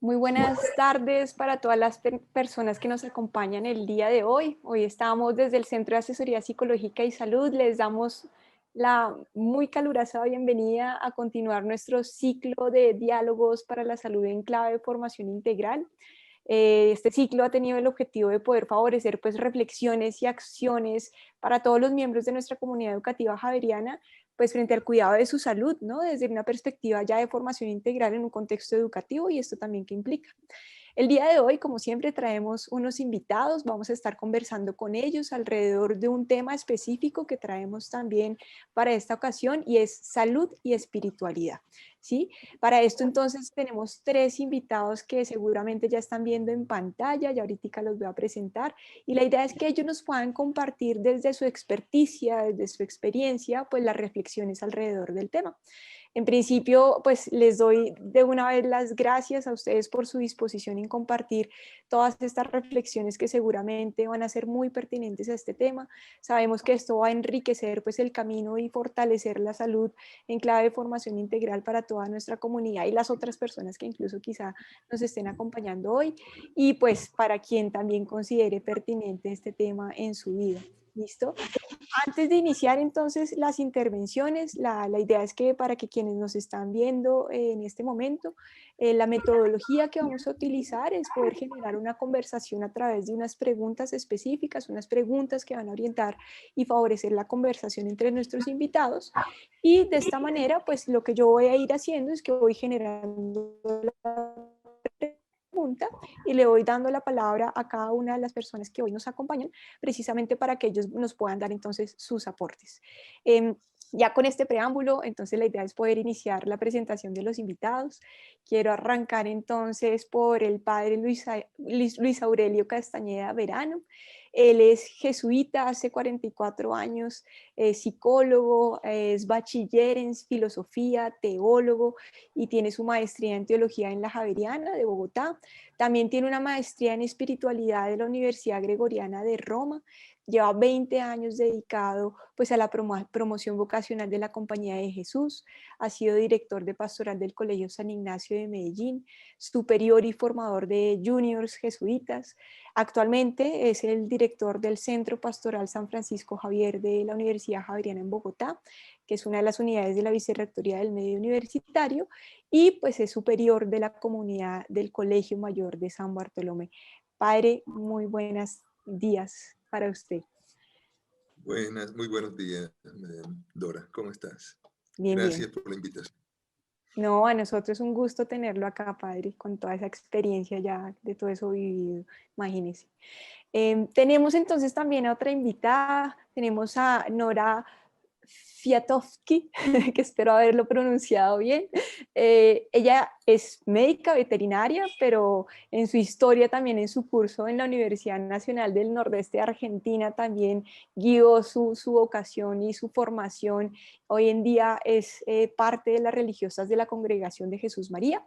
Muy buenas tardes para todas las personas que nos acompañan el día de hoy. Hoy estamos desde el Centro de Asesoría Psicológica y Salud. Les damos la muy calurosa bienvenida a continuar nuestro ciclo de diálogos para la salud en clave de formación integral. Este ciclo ha tenido el objetivo de poder favorecer pues, reflexiones y acciones para todos los miembros de nuestra comunidad educativa javeriana pues frente al cuidado de su salud, ¿no? Desde una perspectiva ya de formación integral en un contexto educativo y esto también qué implica. El día de hoy, como siempre, traemos unos invitados, vamos a estar conversando con ellos alrededor de un tema específico que traemos también para esta ocasión y es salud y espiritualidad, ¿sí? Para esto entonces tenemos tres invitados que seguramente ya están viendo en pantalla, ya ahorita los voy a presentar y la idea es que ellos nos puedan compartir desde su experticia, desde su experiencia, pues las reflexiones alrededor del tema. En principio, pues les doy de una vez las gracias a ustedes por su disposición en compartir todas estas reflexiones que seguramente van a ser muy pertinentes a este tema. Sabemos que esto va a enriquecer pues el camino y fortalecer la salud en clave de formación integral para toda nuestra comunidad y las otras personas que incluso quizá nos estén acompañando hoy y pues para quien también considere pertinente este tema en su vida. ¿Listo? Antes de iniciar entonces las intervenciones, la idea es que para que quienes nos están viendo en este momento, la metodología que vamos a utilizar es poder generar una conversación a través de unas preguntas específicas, unas preguntas que van a orientar y favorecer la conversación entre nuestros invitados. Y de esta manera, pues lo que yo voy a ir haciendo es que voy generando la pregunta y le voy dando la palabra a cada una de las personas que hoy nos acompañan precisamente para que ellos nos puedan dar entonces sus aportes. Ya con este preámbulo, entonces la idea es poder iniciar la presentación de los invitados. Quiero arrancar entonces por el padre Luis Aurelio Castañeda Verano. Él es jesuita hace 44 años, es psicólogo, es bachiller en filosofía, teólogo y tiene su maestría en teología en la Javeriana de Bogotá. También tiene una maestría en espiritualidad de la Universidad Gregoriana de Roma. Lleva 20 años dedicado pues, a la promoción vocacional de la Compañía de Jesús. Ha sido director de pastoral del Colegio San Ignacio de Medellín, superior y formador de juniors jesuitas. Actualmente es el director del Centro Pastoral San Francisco Javier de la Universidad Javeriana en Bogotá, que es una de las unidades de la Vicerrectoría del Medio Universitario, y pues es superior de la comunidad del Colegio Mayor de San Bartolomé. Padre, muy buenos días para usted. Muy buenos días, Dora. ¿Cómo estás? Bien, bien. Gracias por la invitación. No, a nosotros es un gusto tenerlo acá, padre, con toda esa experiencia ya de todo eso vivido, imagínese. Tenemos entonces también a otra invitada, tenemos a Nora Fiatowski, que espero haberlo pronunciado bien. Ella es médica veterinaria, pero en su historia también en su curso en la Universidad Nacional del Nordeste de Argentina también guió su vocación y su formación. Hoy en día es parte de las religiosas de la Congregación de Jesús María.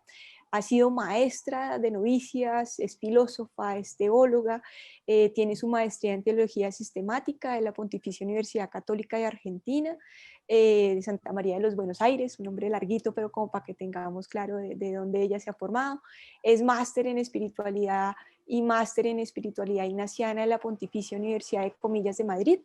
Ha sido maestra de novicias, es filósofa, es teóloga, tiene su maestría en teología sistemática de la Pontificia Universidad Católica de Argentina, de Santa María de los Buenos Aires, un nombre larguito, pero como para que tengamos claro de dónde ella se ha formado. Es máster en espiritualidad y máster en espiritualidad ignaciana de la Pontificia Universidad de Comillas de Madrid.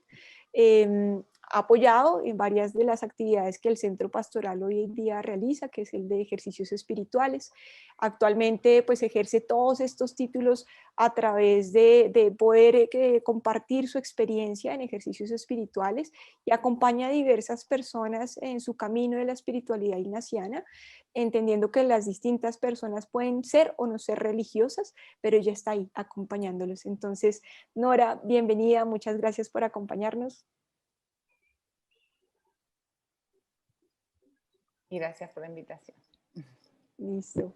Ha apoyado en varias de las actividades que el Centro Pastoral hoy en día realiza, que es el de ejercicios espirituales. Actualmente pues ejerce todos estos títulos a través de poder compartir su experiencia en ejercicios espirituales y acompaña a diversas personas en su camino de la espiritualidad ignaciana, entendiendo que las distintas personas pueden ser o no ser religiosas, pero ella está ahí acompañándolos. Entonces, Nora, bienvenida, muchas gracias por acompañarnos. Y gracias por la invitación. Listo.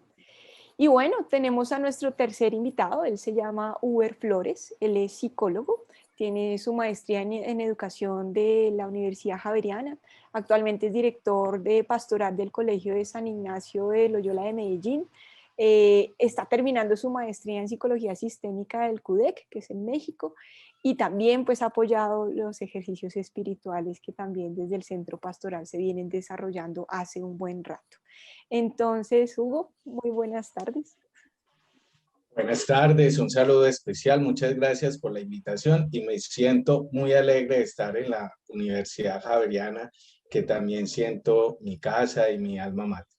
Y bueno, tenemos a nuestro tercer invitado, él se llama Uber Flores, él es psicólogo, tiene su maestría en educación de la Universidad Javeriana, actualmente es director de pastoral del Colegio de San Ignacio de Loyola de Medellín, está terminando su maestría en psicología sistémica del CUDEC, que es en México, y también pues ha apoyado los ejercicios espirituales que también desde el centro pastoral se vienen desarrollando hace un buen rato. Entonces, Hugo, muy buenas tardes. Buenas tardes, un saludo especial, muchas gracias por la invitación y me siento muy alegre de estar en la Universidad Javeriana, que también siento mi casa y mi alma mater.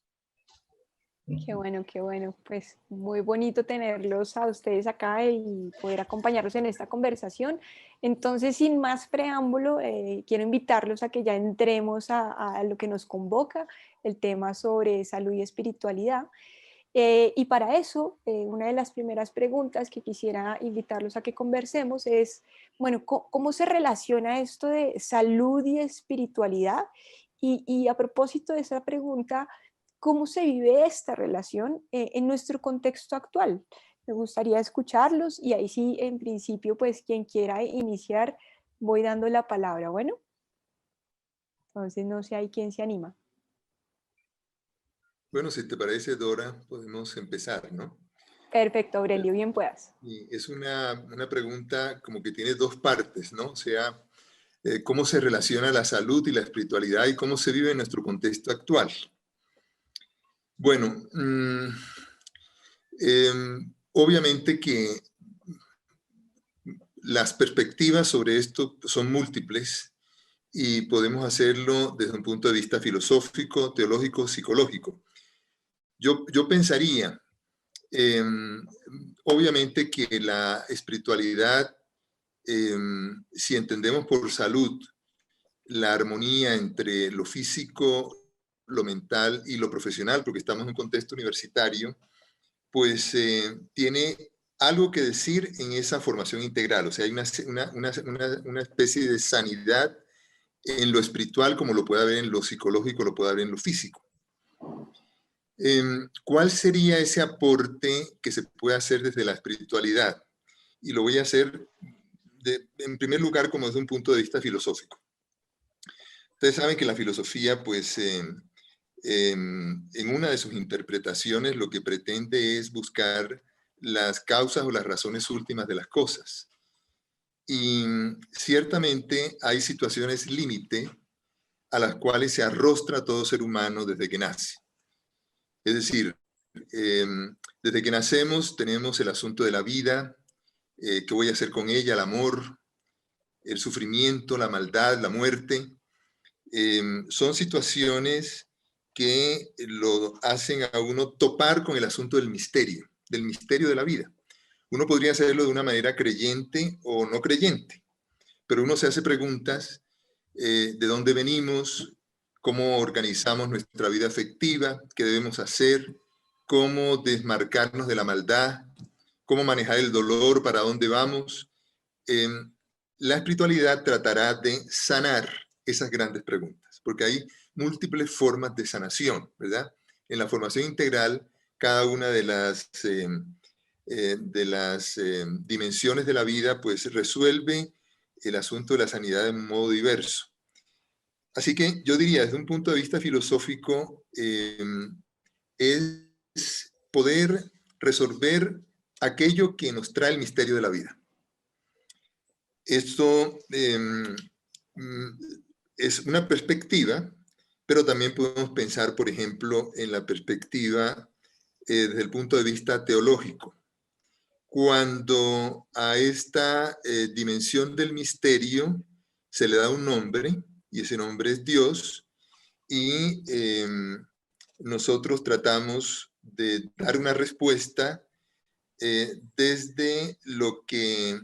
Qué bueno, pues muy bonito tenerlos a ustedes acá y poder acompañarlos en esta conversación. Entonces, sin más preámbulo, quiero invitarlos a que ya entremos a lo que nos convoca, el tema sobre salud y espiritualidad. Y para eso, una de las primeras preguntas que quisiera invitarlos a que conversemos es, bueno, ¿cómo se relaciona esto de salud y espiritualidad? Y a propósito de esa pregunta, ¿cómo se vive esta relación en nuestro contexto actual? Me gustaría escucharlos y ahí sí, en principio, pues quien quiera iniciar, voy dando la palabra. Bueno, entonces no sé, hay quién se anima. Bueno, si te parece, Dora, podemos empezar, ¿no? Perfecto, Aurelio, bien puedas. Y es una pregunta como que tiene dos partes, ¿no? O sea, cómo se relaciona la salud y la espiritualidad y cómo se vive en nuestro contexto actual. Bueno, obviamente que las perspectivas sobre esto son múltiples y podemos hacerlo desde un punto de vista filosófico, teológico, psicológico. Yo pensaría, obviamente que la espiritualidad, si entendemos por salud la armonía entre lo físico, lo mental y lo profesional, porque estamos en un contexto universitario, pues tiene algo que decir en esa formación integral. O sea, hay una especie de sanidad en lo espiritual, como lo puede haber en lo psicológico, lo puede haber en lo físico. ¿Cuál sería ese aporte que se puede hacer desde la espiritualidad? Y lo voy a hacer, en primer lugar, como desde un punto de vista filosófico. Ustedes saben que la filosofía, pues, en una de sus interpretaciones, lo que pretende es buscar las causas o las razones últimas de las cosas. Y ciertamente hay situaciones límite a las cuales se arrostra todo ser humano desde que nace. Es decir, desde que nacemos tenemos el asunto de la vida, qué voy a hacer con ella, el amor, el sufrimiento, la maldad, la muerte. Son situaciones que lo hacen a uno topar con el asunto del misterio de la vida. Uno podría hacerlo de una manera creyente o no creyente, pero uno se hace preguntas de dónde venimos, cómo organizamos nuestra vida afectiva, qué debemos hacer, cómo desmarcarnos de la maldad, cómo manejar el dolor, para dónde vamos. La espiritualidad tratará de sanar esas grandes preguntas, porque hay múltiples formas de sanación, ¿verdad? En la formación integral, cada una de las dimensiones de la vida, pues resuelve el asunto de la sanidad de un modo diverso. Así que yo diría, desde un punto de vista filosófico, es poder resolver aquello que nos trae el misterio de la vida. Esto es una perspectiva, pero también podemos pensar, por ejemplo, en la perspectiva desde el punto de vista teológico. Cuando a esta dimensión del misterio se le da un nombre, y ese nombre es Dios, y nosotros tratamos de dar una respuesta desde lo que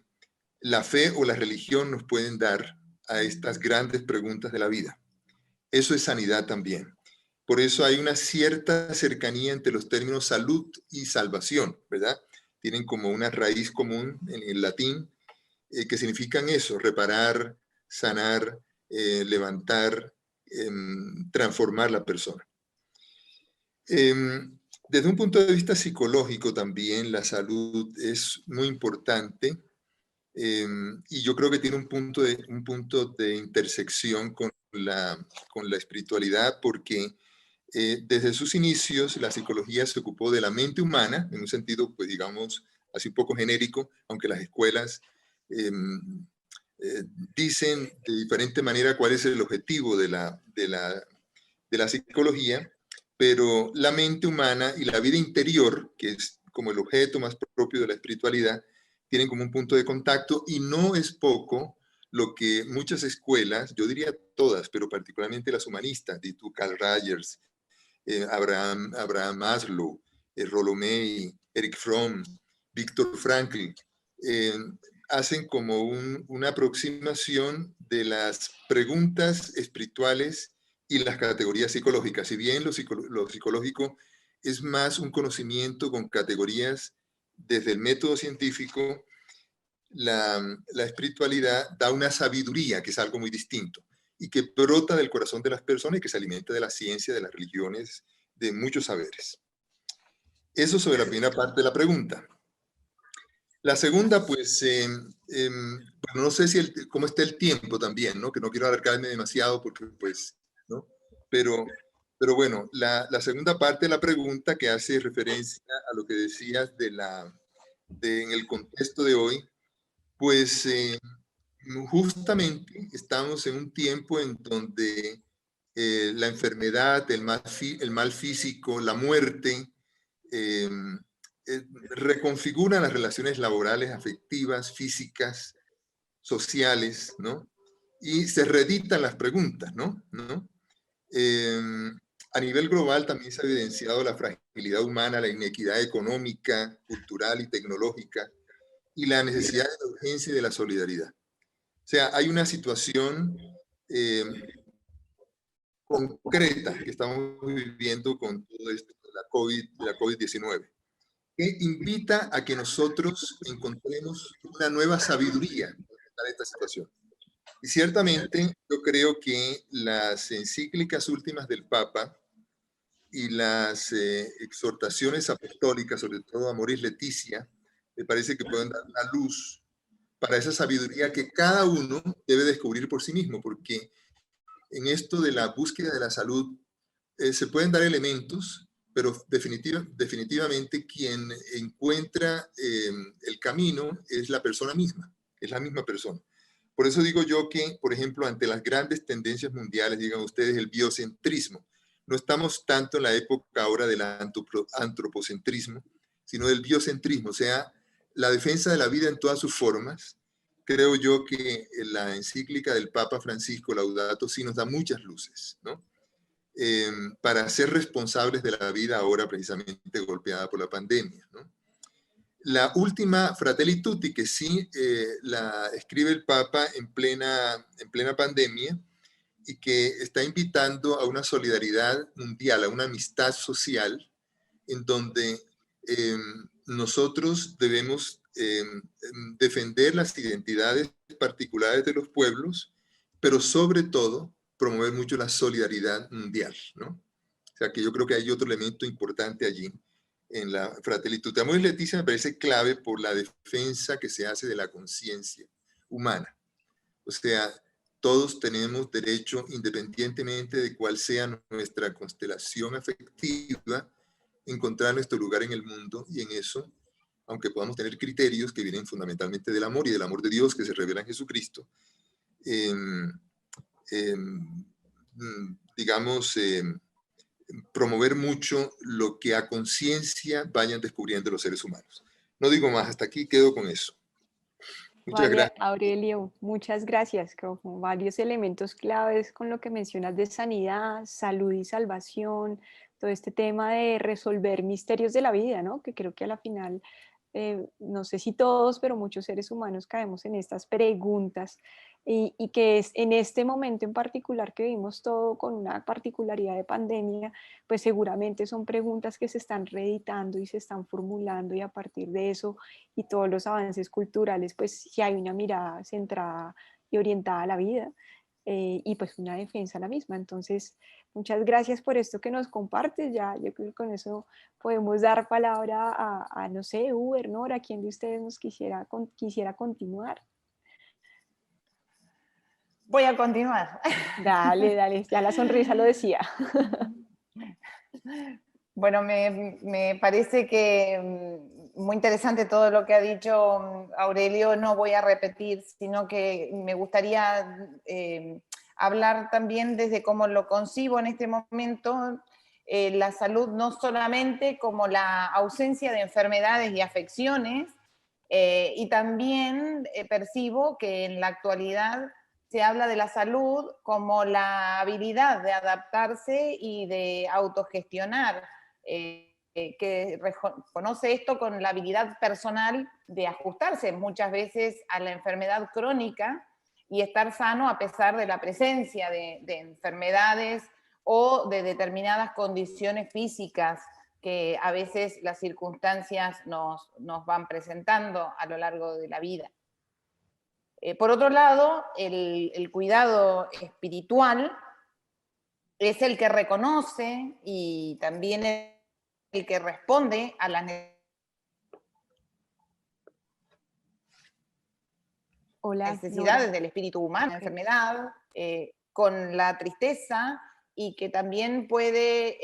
la fe o la religión nos pueden dar a estas grandes preguntas de la vida. Eso es sanidad también. Por eso hay una cierta cercanía entre los términos salud y salvación, ¿verdad? Tienen como una raíz común en el latín que significan eso: reparar, sanar, levantar, transformar la persona. Desde un punto de vista psicológico también la salud es muy importante. Y yo creo que tiene un punto de intersección con la espiritualidad, porque desde sus inicios la psicología se ocupó de la mente humana, en un sentido, pues digamos, así un poco genérico, aunque las escuelas dicen de diferente manera cuál es el objetivo de la psicología, pero la mente humana y la vida interior, que es como el objeto más propio de la espiritualidad, tienen como un punto de contacto, y no es poco lo que muchas escuelas, yo diría todas, pero particularmente las humanistas, de Carl Rogers, Abraham Maslow, Rollo May, Eric Fromm, Viktor Frankl, hacen como una aproximación de las preguntas espirituales y las categorías psicológicas. Si bien lo psicológico es más un conocimiento con categorías desde el método científico, la espiritualidad da una sabiduría que es algo muy distinto y que brota del corazón de las personas y que se alimenta de la ciencia, de las religiones, de muchos saberes. Eso sobre la primera parte de la pregunta. La segunda, pues, bueno, no sé cómo está el tiempo también, ¿no? Que no quiero alargarme demasiado porque, pues, ¿no? Pero bueno, la segunda parte de la pregunta, que hace referencia a lo que decías en el contexto de hoy, pues justamente estamos en un tiempo en donde la enfermedad, el mal físico, la muerte, reconfiguran las relaciones laborales, afectivas, físicas, sociales, ¿no? Y se reeditan las preguntas, ¿no? A nivel global también se ha evidenciado la fragilidad humana, la inequidad económica, cultural y tecnológica, y la necesidad de la urgencia y de la solidaridad. O sea, hay una situación concreta que estamos viviendo con todo esto de la COVID-19, que invita a que nosotros encontremos una nueva sabiduría para esta situación. Y ciertamente yo creo que las encíclicas últimas del Papa y las exhortaciones apostólicas, sobre todo Amoris Laetitia, me parece que pueden dar una luz para esa sabiduría que cada uno debe descubrir por sí mismo, porque en esto de la búsqueda de la salud se pueden dar elementos, pero definitivamente quien encuentra el camino es la persona misma, es la misma persona. Por eso digo yo que, por ejemplo, ante las grandes tendencias mundiales, digan ustedes, el biocentrismo, no estamos tanto en la época ahora del antropocentrismo, sino del biocentrismo, o sea, la defensa de la vida en todas sus formas. Creo yo que la encíclica del Papa Francisco, Laudato Si, nos da muchas luces, ¿no? Para ser responsables de la vida ahora precisamente golpeada por la pandemia, ¿no? La última, Fratelli Tutti, que sí la escribe el Papa en plena pandemia y que está invitando a una solidaridad mundial, a una amistad social, en donde nosotros debemos defender las identidades particulares de los pueblos, pero sobre todo promover mucho la solidaridad mundial, ¿no? O sea que yo creo que hay otro elemento importante allí en la Fratelli Tutti. Amoris Laetitia me parece clave por la defensa que se hace de la conciencia humana. O sea, todos tenemos derecho, independientemente de cuál sea nuestra constelación afectiva, encontrar nuestro lugar en el mundo, y en eso, aunque podamos tener criterios que vienen fundamentalmente del amor y del amor de Dios que se revela en Jesucristo, digamos, promover mucho lo que a conciencia vayan descubriendo los seres humanos. No digo más, hasta aquí quedo con eso. Muchas Vale, gracias. Aurelio, muchas gracias. Como varios elementos claves con lo que mencionas de sanidad, salud y salvación, todo este tema de resolver misterios de la vida, ¿no? Que creo que a la final, no sé si todos, pero muchos seres humanos caemos en estas preguntas y que es en este momento en particular que vivimos todo con una particularidad de pandemia, pues seguramente son preguntas que se están reeditando y se están formulando, y a partir de eso y todos los avances culturales, pues sí hay una mirada centrada y orientada a la vida, y pues una defensa a la misma. Entonces, muchas gracias por esto que nos compartes. Ya yo creo que con eso podemos dar palabra a no sé, Uber, Nora, quien de ustedes nos quisiera continuar. Voy a continuar. Dale, dale, ya la sonrisa lo decía. Bueno, me parece que muy interesante todo lo que ha dicho Aurelio. No voy a repetir, sino que me gustaría hablar también desde cómo lo concibo en este momento. la salud no solamente como la ausencia de enfermedades y afecciones, y también percibo que en la actualidad se habla de la salud como la habilidad de adaptarse y de autogestionar, que reconoce esto con la habilidad personal de ajustarse muchas veces a la enfermedad crónica y estar sano a pesar de la presencia de enfermedades o de determinadas condiciones físicas que a veces las circunstancias nos van presentando a lo largo de la vida. Por otro lado, el cuidado espiritual es el que reconoce y también el que responde a las necesidades Nora. del espíritu humano, Okay. la enfermedad, con la tristeza, y que también puede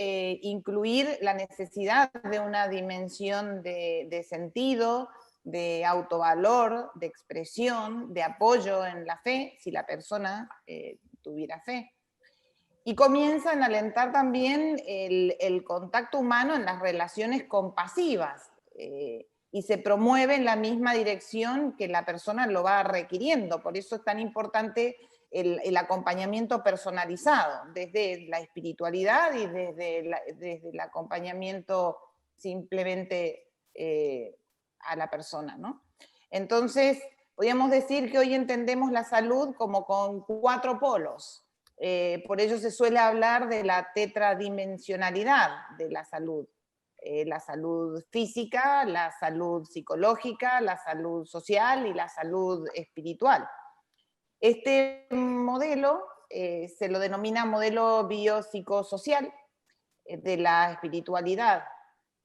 incluir la necesidad de una dimensión de sentido, de autovalor, de expresión, de apoyo en la fe, si la persona tuviera fe. Y comienzan a alentar también el contacto humano en las relaciones compasivas, y se promueve en la misma dirección que la persona lo va requiriendo. Por eso es tan importante el acompañamiento personalizado, desde la espiritualidad y desde el acompañamiento simplemente a la persona, ¿no? Entonces, podríamos decir que hoy entendemos la salud como con 4 polos. Por ello se suele hablar de la tetradimensionalidad de la salud. La salud física, la salud psicológica, la salud social y la salud espiritual. Este modelo se lo denomina modelo biopsicosocial de la espiritualidad.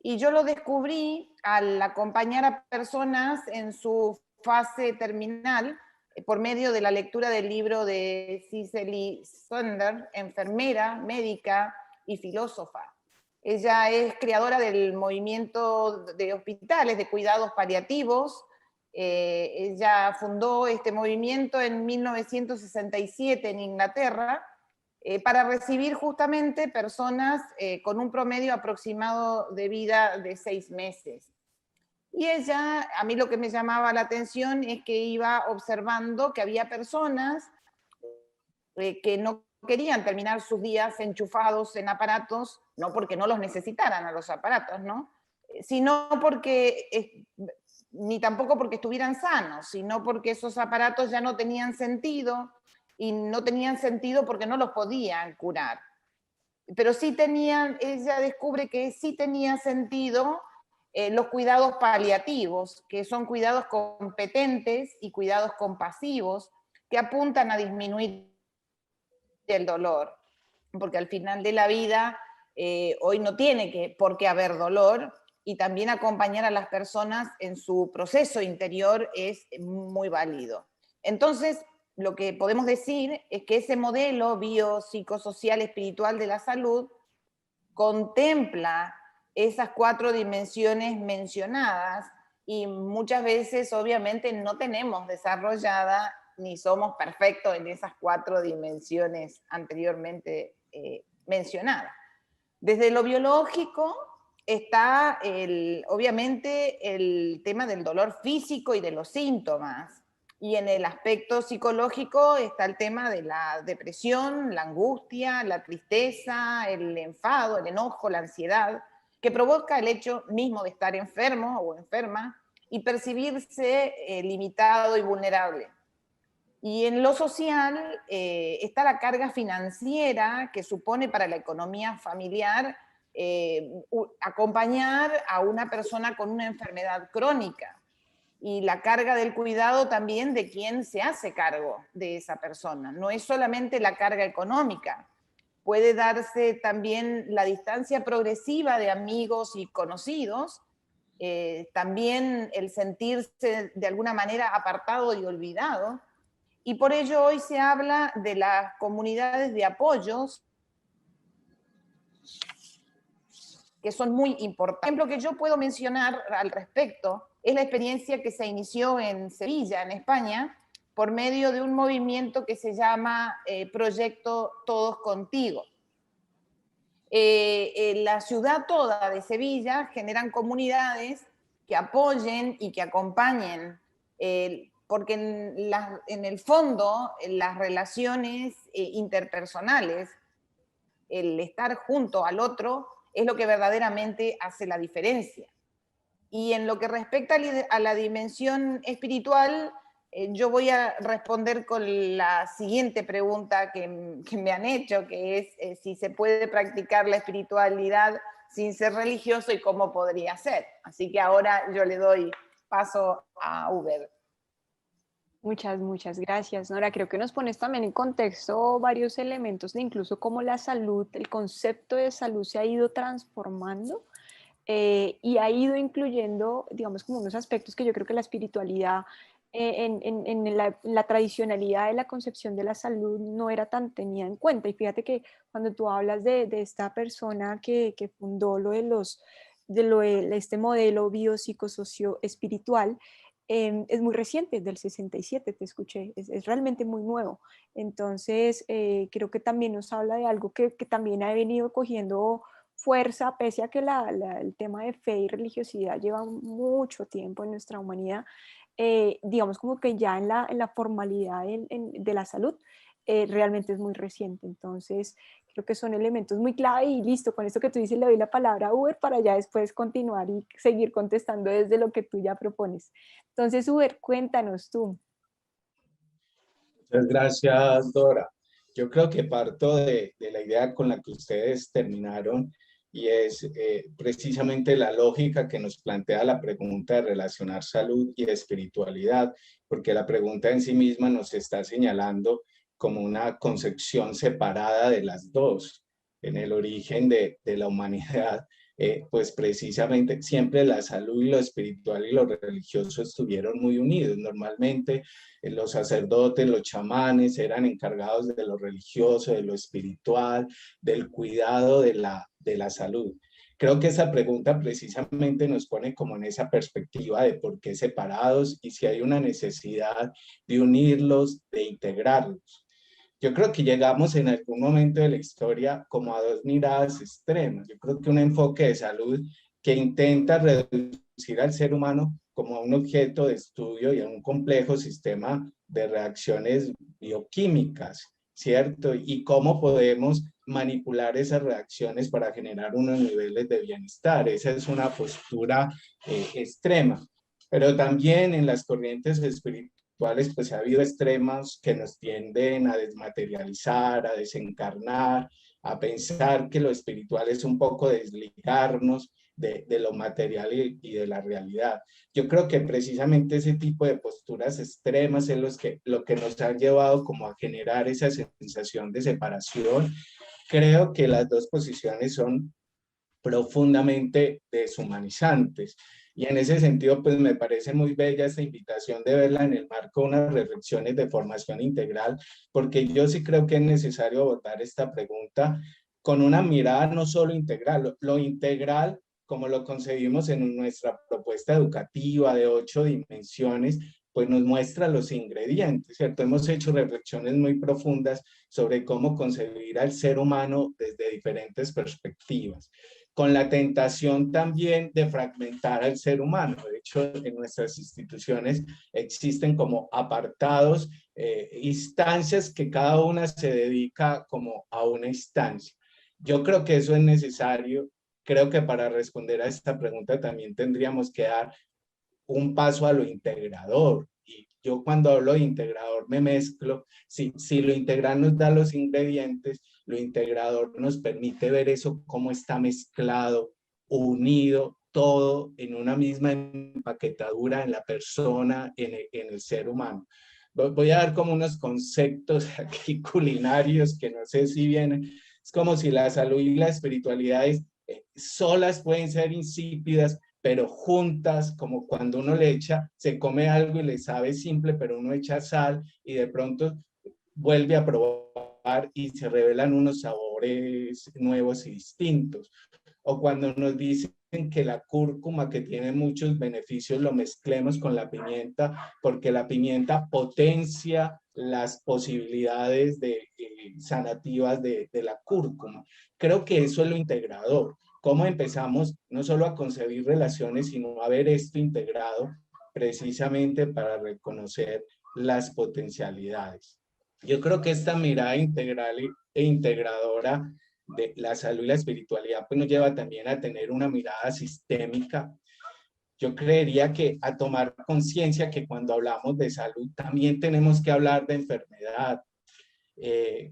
Y yo lo descubrí al acompañar a personas en su fase terminal por medio de la lectura del libro de Cicely Saunders, enfermera, médica y filósofa. Ella es creadora del movimiento de hospitales de cuidados paliativos. Ella fundó este movimiento en 1967 en Inglaterra, para recibir justamente personas con un promedio aproximado de vida de 6 meses. Y ella, a mí lo que me llamaba la atención es que iba observando que había personas que no querían terminar sus días enchufados en aparatos, no porque no los necesitaran a los aparatos, ¿no? Sino porque, ni tampoco porque estuvieran sanos, sino porque esos aparatos ya no tenían sentido, y no tenían sentido porque no los podían curar. Pero sí tenían, ella descubre que sí tenía sentido los cuidados paliativos, que son cuidados competentes y cuidados compasivos, que apuntan a disminuir el dolor, porque al final de la vida hoy no tiene por qué haber dolor, y también acompañar a las personas en su proceso interior es muy válido. Entonces, lo que podemos decir es que ese modelo biopsicosocial espiritual de la salud contempla esas 4 dimensiones mencionadas, y muchas veces obviamente no tenemos desarrollada ni somos perfectos en esas 4 dimensiones anteriormente mencionadas. Desde lo biológico está obviamente el tema del dolor físico y de los síntomas, y en el aspecto psicológico está el tema de la depresión, la angustia, la tristeza, el enfado, el enojo, la ansiedad, que provoca el hecho mismo de estar enfermo o enferma y percibirse limitado y vulnerable. Y en lo social está la carga financiera que supone para la economía familiar acompañar a una persona con una enfermedad crónica, y la carga del cuidado también de quien se hace cargo de esa persona. No es solamente la carga económica, puede darse también la distancia progresiva de amigos y conocidos, también el sentirse de alguna manera apartado y olvidado. Y por ello hoy se habla de las comunidades de apoyos, que son muy importantes. Un ejemplo que yo puedo mencionar al respecto es la experiencia que se inició en Sevilla, en España, por medio de un movimiento que se llama Proyecto Todos Contigo. la ciudad toda de Sevilla generan comunidades que apoyen y que acompañen, porque en el fondo las relaciones interpersonales, el estar junto al otro, es lo que verdaderamente hace la diferencia. Y en lo que respecta a la dimensión espiritual, yo voy a responder con la siguiente pregunta que me han hecho, que es si se puede practicar la espiritualidad sin ser religioso y cómo podría ser. Así que ahora yo le doy paso a Uber. Muchas gracias, Nora. Creo que nos pones también en contexto varios elementos de incluso cómo la salud, el concepto de salud se ha ido transformando y ha ido incluyendo, digamos, como unos aspectos que yo creo que la espiritualidad en la tradicionalidad de la concepción de la salud no era tan tenida en cuenta. Y fíjate que cuando tú hablas de esta persona que fundó este modelo biopsicosocio espiritual, es muy reciente, es del 67, te escuché, es realmente muy nuevo. Entonces, creo que también nos habla de algo que también ha venido cogiendo fuerza, pese a que el tema de fe y religiosidad lleva mucho tiempo en nuestra humanidad, digamos como que ya en la formalidad de la salud, realmente es muy reciente. Entonces, creo que son elementos muy clave y listo, con esto que tú dices le doy la palabra a Uber para ya después continuar y seguir contestando desde lo que tú ya propones. Entonces, Uber, cuéntanos tú. Muchas gracias, Dora. Yo creo que parto de la idea con la que ustedes terminaron y es precisamente la lógica que nos plantea la pregunta de relacionar salud y espiritualidad, porque la pregunta en sí misma nos está señalando como una concepción separada de las dos. En el origen de la humanidad, pues precisamente siempre la salud y lo espiritual y lo religioso estuvieron muy unidos. Normalmente los sacerdotes, los chamanes eran encargados de lo religioso, de lo espiritual, del cuidado de la salud. Creo que esa pregunta precisamente nos pone como en esa perspectiva de por qué separados y si hay una necesidad de unirlos, de integrarlos. Yo creo que llegamos en algún momento de la historia como a dos miradas extremas. Yo creo que un enfoque de salud que intenta reducir al ser humano como a un objeto de estudio y a un complejo sistema de reacciones bioquímicas, ¿cierto? Y cómo podemos manipular esas reacciones para generar unos niveles de bienestar. Esa es una postura extrema. Pero también en las corrientes espirituales, pues ha habido extremos que nos tienden a desmaterializar, a desencarnar, a pensar que lo espiritual es un poco desligarnos de lo material y de la realidad. Yo creo que precisamente ese tipo de posturas extremas es lo que nos han llevado como a generar esa sensación de separación. Creo que las dos posiciones son profundamente deshumanizantes. Y en ese sentido, pues me parece muy bella esta invitación de verla en el marco de unas reflexiones de formación integral, porque yo sí creo que es necesario abordar esta pregunta con una mirada no solo integral, lo integral como lo concebimos en nuestra propuesta educativa de 8 dimensiones, pues nos muestra los ingredientes, ¿cierto? Hemos hecho reflexiones muy profundas sobre cómo concebir al ser humano desde diferentes perspectivas, con la tentación también de fragmentar al ser humano. De hecho, en nuestras instituciones existen como apartados, instancias que cada una se dedica como a una instancia. Yo creo que eso es necesario. Creo que para responder a esta pregunta también tendríamos que dar un paso a lo integrador. Y yo cuando hablo de integrador me mezclo. Si lo integral nos da los ingredientes, lo integrador nos permite ver eso, cómo está mezclado, unido, todo en una misma empaquetadura en la persona, en el ser humano. Voy a dar como unos conceptos aquí culinarios que no sé si vienen. Es como si la salud y la espiritualidad solas pueden ser insípidas, pero juntas, como cuando uno le echa, se come algo y le sabe simple, pero uno echa sal y de pronto vuelve a probar y se revelan unos sabores nuevos y distintos. O cuando nos dicen que la cúrcuma, que tiene muchos beneficios, lo mezclemos con la pimienta, porque la pimienta potencia las posibilidades sanativas de la cúrcuma. Creo que eso es lo integrador. Cómo empezamos no solo a concebir relaciones, sino a ver esto integrado precisamente para reconocer las potencialidades. Yo creo que esta mirada integral e integradora de la salud y la espiritualidad pues nos lleva también a tener una mirada sistémica. Yo creería que a tomar conciencia que cuando hablamos de salud también tenemos que hablar de enfermedad.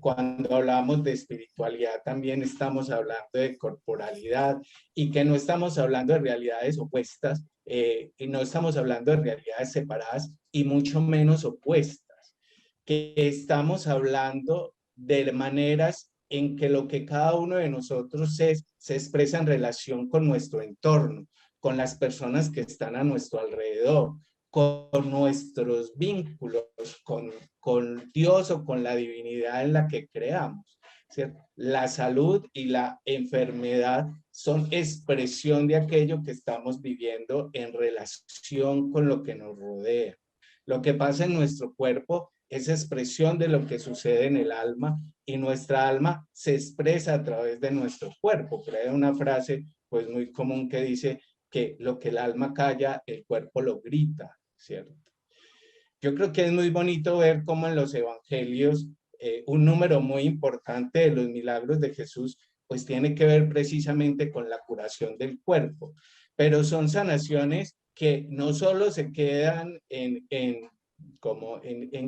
Cuando hablamos de espiritualidad también estamos hablando de corporalidad y que no estamos hablando de realidades opuestas y no estamos hablando de realidades separadas y mucho menos opuestas, que estamos hablando de maneras en que lo que cada uno de nosotros se expresa en relación con nuestro entorno, con las personas que están a nuestro alrededor, con nuestros vínculos, con Dios o con la divinidad en la que creamos, ¿cierto? La salud y la enfermedad son expresión de aquello que estamos viviendo en relación con lo que nos rodea. Lo que pasa en nuestro cuerpo es expresión de lo que sucede en el alma y nuestra alma se expresa a través de nuestro cuerpo. Pero hay una frase pues muy común que dice que lo que el alma calla, el cuerpo lo grita, ¿cierto? Yo creo que es muy bonito ver cómo en los evangelios un número muy importante de los milagros de Jesús pues tiene que ver precisamente con la curación del cuerpo, pero son sanaciones que no solo se quedan en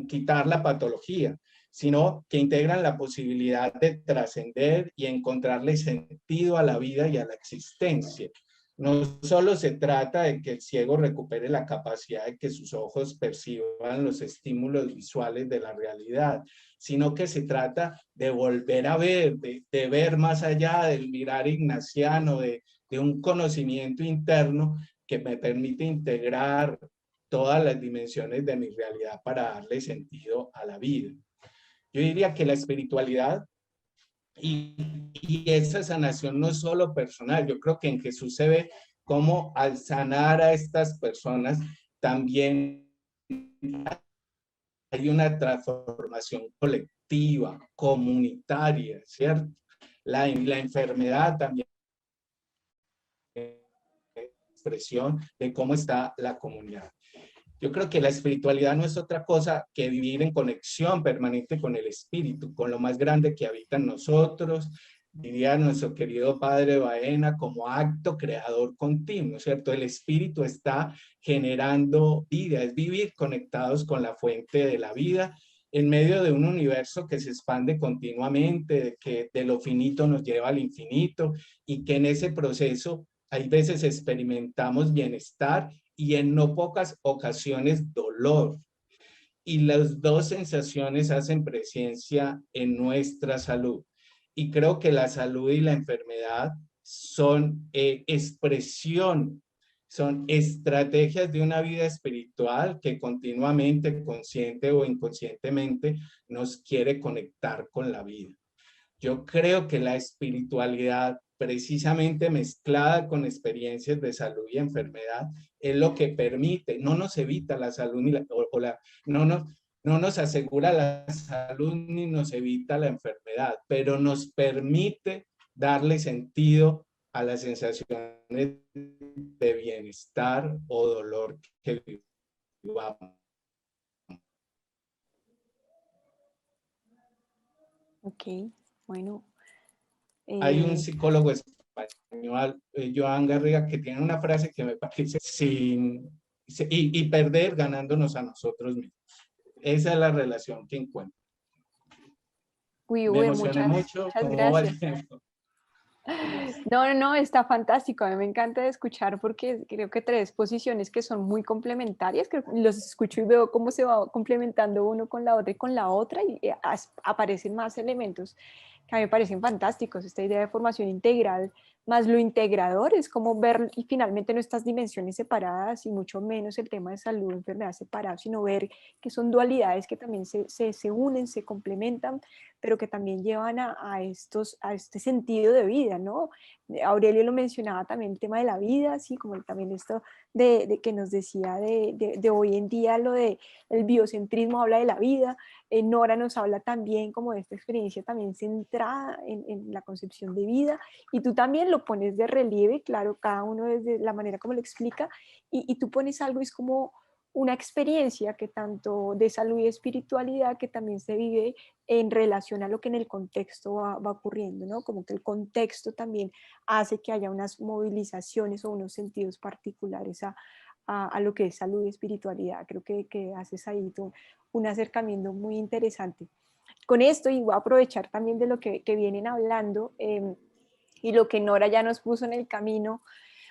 quitar la patología, sino que integran la posibilidad de trascender y encontrarle sentido a la vida y a la existencia. No solo se trata de que el ciego recupere la capacidad de que sus ojos perciban los estímulos visuales de la realidad, sino que se trata de volver a ver, de ver más allá del mirar ignaciano, de un conocimiento interno que me permite integrar todas las dimensiones de mi realidad para darle sentido a la vida. Yo diría que la espiritualidad y esa sanación no es solo personal, yo creo que en Jesús se ve cómo al sanar a estas personas también hay una transformación colectiva, comunitaria, ¿cierto? La enfermedad también es expresión de cómo está la comunidad. Yo creo que la espiritualidad no es otra cosa que vivir en conexión permanente con el espíritu, con lo más grande que habita en nosotros, diría nuestro querido padre Baena, como acto creador continuo, ¿cierto? El espíritu está generando vida, es vivir conectados con la fuente de la vida en medio de un universo que se expande continuamente, de que de lo finito nos lleva al infinito y que en ese proceso hay veces experimentamos bienestar y en no pocas ocasiones dolor. Y las dos sensaciones hacen presencia en nuestra salud. Y creo que la salud y la enfermedad son expresión, son estrategias de una vida espiritual que continuamente, consciente o inconscientemente, nos quiere conectar con la vida. Yo creo que la espiritualidad, precisamente mezclada con experiencias de salud y enfermedad, es lo que permite, no nos evita la salud ni no nos asegura la salud ni nos evita la enfermedad, pero nos permite darle sentido a las sensaciones de bienestar o dolor que vivamos. Ok, bueno. Hay un psicólogo español, Joan Garriga, que tiene una frase que me parece y perder ganándonos a nosotros mismos. Esa es la relación que encuentro. Uy, Me emocioné muchas mucho. ¿Cómo va el tiempo? No, está fantástico. A mí me encanta escuchar porque creo que tres posiciones que son muy complementarias, que los escucho y veo cómo se va complementando uno con la otra y con la otra y aparecen más elementos que a mí me parecen fantásticos. Esta idea de formación integral más lo integrador es como ver y finalmente no estas dimensiones separadas y mucho menos el tema de salud, enfermedad separado, sino ver que son dualidades que también se unen, se complementan, pero que también llevan a este sentido de vida, ¿no? Aurelio lo mencionaba también, el tema de la vida, así como también esto de que nos decía de hoy en día, lo de el biocentrismo habla de la vida. Nora nos habla también como de esta experiencia también centrada en la concepción de vida, y tú también lo pones de relieve, claro, cada uno desde la manera como lo explica, y tú pones algo, es como una experiencia que tanto de salud y espiritualidad que también se vive en relación a lo que en el contexto va ocurriendo, ¿no? Como que el contexto también hace que haya unas movilizaciones o unos sentidos particulares a lo que es salud y espiritualidad. Creo que haces ahí tú un acercamiento muy interesante. Con esto, y voy a aprovechar también de lo que vienen hablando, y lo que Nora ya nos puso en el camino.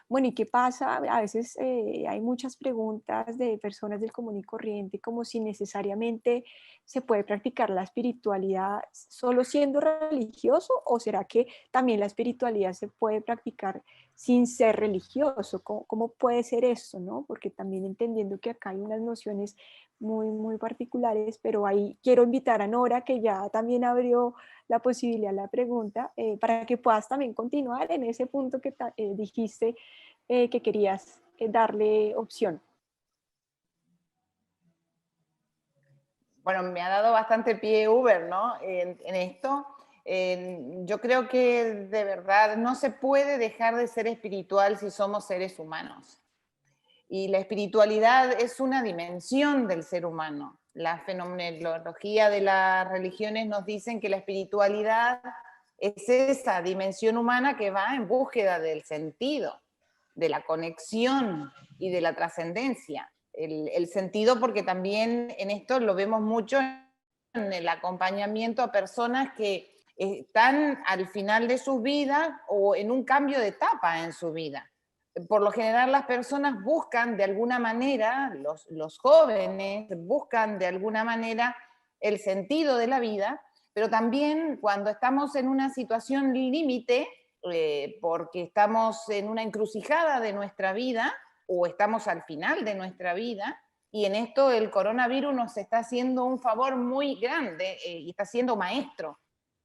Bueno, ¿y qué pasa? A veces hay muchas preguntas de personas del común y corriente, como si necesariamente se puede practicar la espiritualidad solo siendo religioso, o será que también la espiritualidad se puede practicar sin ser religioso. ¿Cómo puede ser eso, no? Porque también entendiendo que acá hay unas nociones muy particulares, pero ahí quiero invitar a Nora, que ya también abrió la posibilidad, la pregunta, para que puedas también continuar en ese punto que dijiste que querías darle opción. Bueno, me ha dado bastante pie Uber, ¿no? En esto. Yo creo que de verdad no se puede dejar de ser espiritual si somos seres humanos. Y la espiritualidad es una dimensión del ser humano. La fenomenología de las religiones nos dicen que la espiritualidad es esa dimensión humana que va en búsqueda del sentido, de la conexión y de la trascendencia. El sentido, porque también en esto lo vemos mucho en el acompañamiento a personas que están al final de sus vidas o en un cambio de etapa en su vida. Por lo general las personas buscan de alguna manera, los jóvenes buscan de alguna manera el sentido de la vida, pero también cuando estamos en una situación límite, porque estamos en una encrucijada de nuestra vida o estamos al final de nuestra vida, y en esto el coronavirus nos está haciendo un favor muy grande y está siendo maestro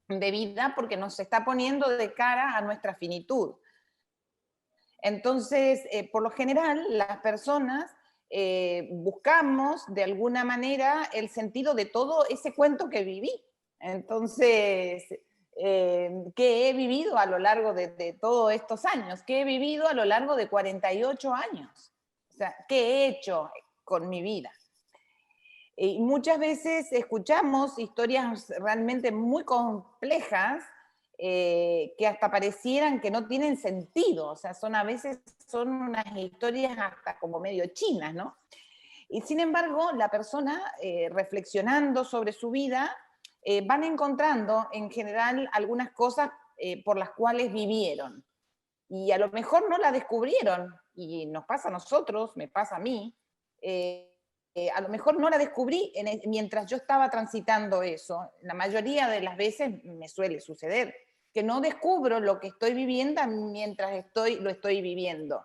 de vida porque nos está poniendo de cara a nuestra finitud. Entonces, por lo general, las personas buscamos de alguna manera el sentido de todo ese cuento que viví. Entonces, ¿qué he vivido a lo largo de todos estos años? ¿Qué he vivido a lo largo de 48 años? O sea, ¿qué he hecho con mi vida? Y muchas veces escuchamos historias realmente muy complejas que hasta parecieran que no tienen sentido, o sea, a veces son unas historias hasta como medio chinas, ¿no? Y sin embargo, la persona reflexionando sobre su vida van encontrando en general algunas cosas por las cuales vivieron. Y a lo mejor no la descubrieron, y nos pasa a nosotros, me pasa a mí, a lo mejor no la descubrí mientras yo estaba transitando eso. La mayoría de las veces me suele suceder que no descubro lo que estoy viviendo mientras lo estoy viviendo.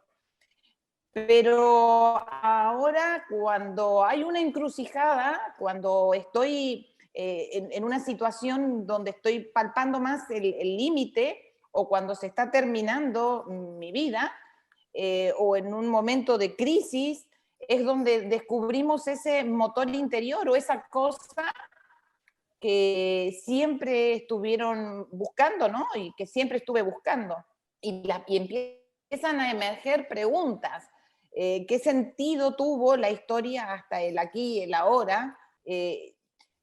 Pero ahora, cuando hay una encrucijada, cuando estoy en una situación donde estoy palpando más el límite, o cuando se está terminando mi vida, o en un momento de crisis, es donde descubrimos ese motor interior o esa cosa que siempre estuvieron buscando, ¿no? Y que siempre estuve buscando. Y empiezan a emerger preguntas. ¿Qué sentido tuvo la historia hasta el aquí y el ahora?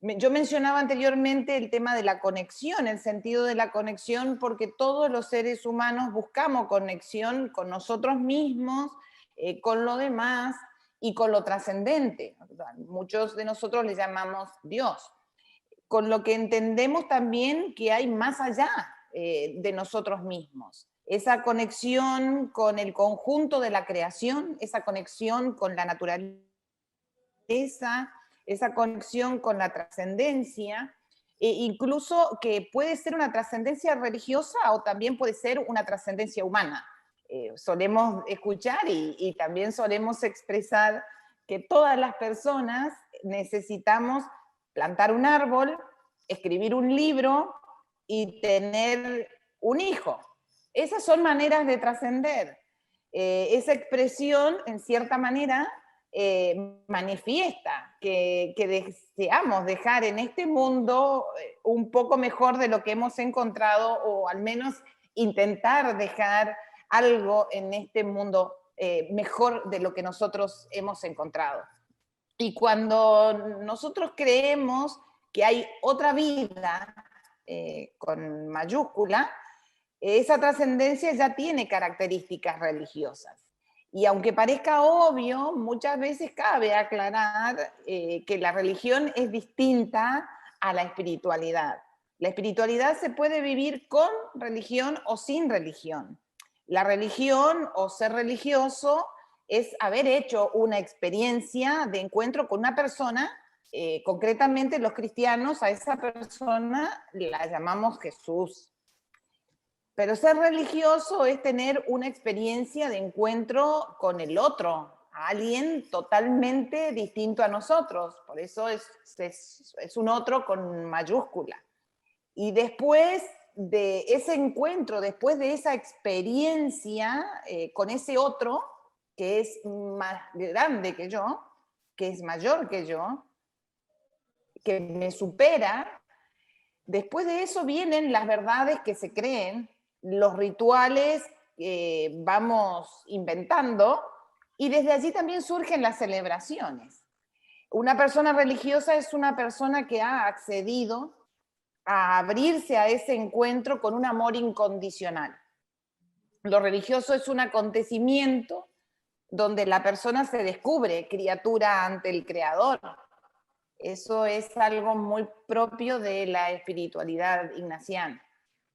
Yo mencionaba anteriormente el tema de la conexión, el sentido de la conexión, porque todos los seres humanos buscamos conexión con nosotros mismos, con lo demás y con lo trascendente. Muchos de nosotros le llamamos Dios, con lo que entendemos también que hay más allá de nosotros mismos. Esa conexión con el conjunto de la creación, esa conexión con la naturaleza, esa conexión con la trascendencia, incluso que puede ser una trascendencia religiosa o también puede ser una trascendencia humana. Solemos escuchar y también solemos expresar que todas las personas necesitamos plantar un árbol, escribir un libro y tener un hijo. Esas son maneras de trascender. Esa expresión, en cierta manera, manifiesta que deseamos dejar en este mundo un poco mejor de lo que hemos encontrado, o al menos intentar dejar algo en este mundo mejor de lo que nosotros hemos encontrado. Y cuando nosotros creemos que hay otra vida con mayúscula, esa trascendencia ya tiene características religiosas. Y aunque parezca obvio, muchas veces cabe aclarar que la religión es distinta a la espiritualidad. La espiritualidad se puede vivir con religión o sin religión. La religión o ser religioso es haber hecho una experiencia de encuentro con una persona, concretamente los cristianos a esa persona la llamamos Jesús. Pero ser religioso es tener una experiencia de encuentro con el otro, alguien totalmente distinto a nosotros, por eso es un otro con mayúscula. Y después de ese encuentro, después de esa experiencia con ese otro, que es más grande que yo, que es mayor que yo, que me supera, después de eso vienen las verdades que se creen, los rituales que vamos inventando, y desde allí también surgen las celebraciones. Una persona religiosa es una persona que ha accedido a abrirse a ese encuentro con un amor incondicional. Lo religioso es un acontecimiento donde la persona se descubre criatura ante el Creador. Eso es algo muy propio de la espiritualidad ignaciana.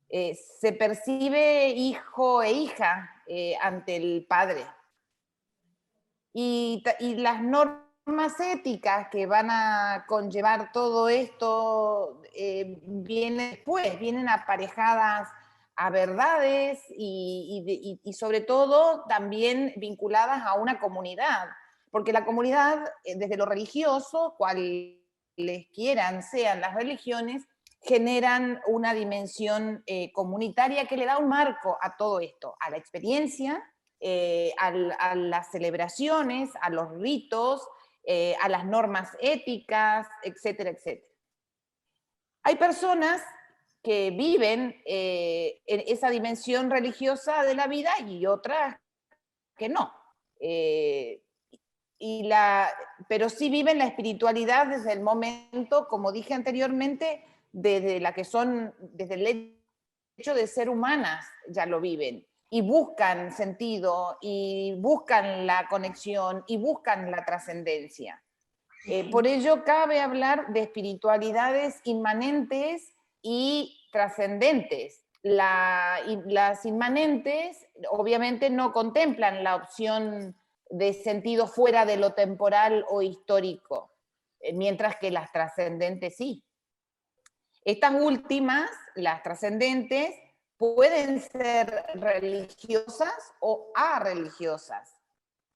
Se percibe hijo e hija ante el Padre. Y las normas éticas que van a conllevar todo esto vienen después, vienen aparejadas a verdades y sobre todo también vinculadas a una comunidad, porque la comunidad, desde lo religioso, cuales quieran sean las religiones, generan una dimensión comunitaria que le da un marco a todo esto, a la experiencia, a las celebraciones, a los ritos, a las normas éticas, etcétera, etcétera. Hay personas que viven en esa dimensión religiosa de la vida y otras que no. Pero sí viven la espiritualidad desde el momento, como dije anteriormente, desde el hecho de ser humanas ya lo viven, y buscan sentido, y buscan la conexión, y buscan la trascendencia. Por ello cabe hablar de espiritualidades inmanentes y trascendentes. Las inmanentes obviamente no contemplan la opción de sentido fuera de lo temporal o histórico, mientras que las trascendentes sí. Estas últimas, las trascendentes, pueden ser religiosas o areligiosas.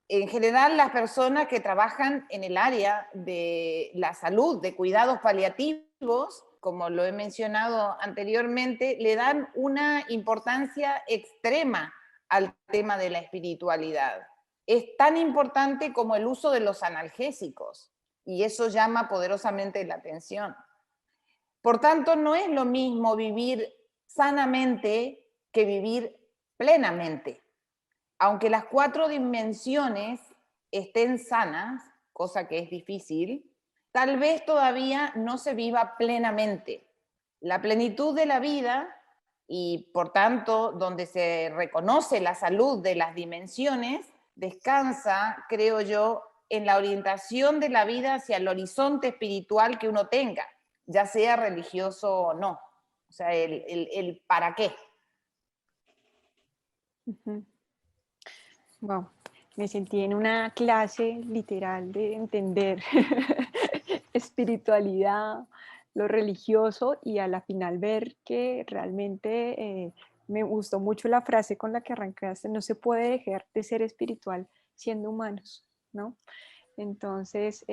En general, las personas que trabajan en el área de la salud, de cuidados paliativos, como lo he mencionado anteriormente, le dan una importancia extrema al tema de la espiritualidad. Es tan importante como el uso de los analgésicos, y eso llama poderosamente la atención. Por tanto, no es lo mismo vivir sanamente que vivir plenamente. Aunque las 4 dimensiones estén sanas, cosa que es difícil, tal vez todavía no se viva plenamente. La plenitud de la vida, y por tanto donde se reconoce la salud de las dimensiones, descansa, creo yo, en la orientación de la vida hacia el horizonte espiritual que uno tenga, ya sea religioso o no. O sea, el para qué. Wow, me sentí en una clase literal de entender espiritualidad, lo religioso y a la final ver que realmente me gustó mucho la frase con la que arrancaste, no se puede dejar de ser espiritual siendo humanos, ¿no? Entonces,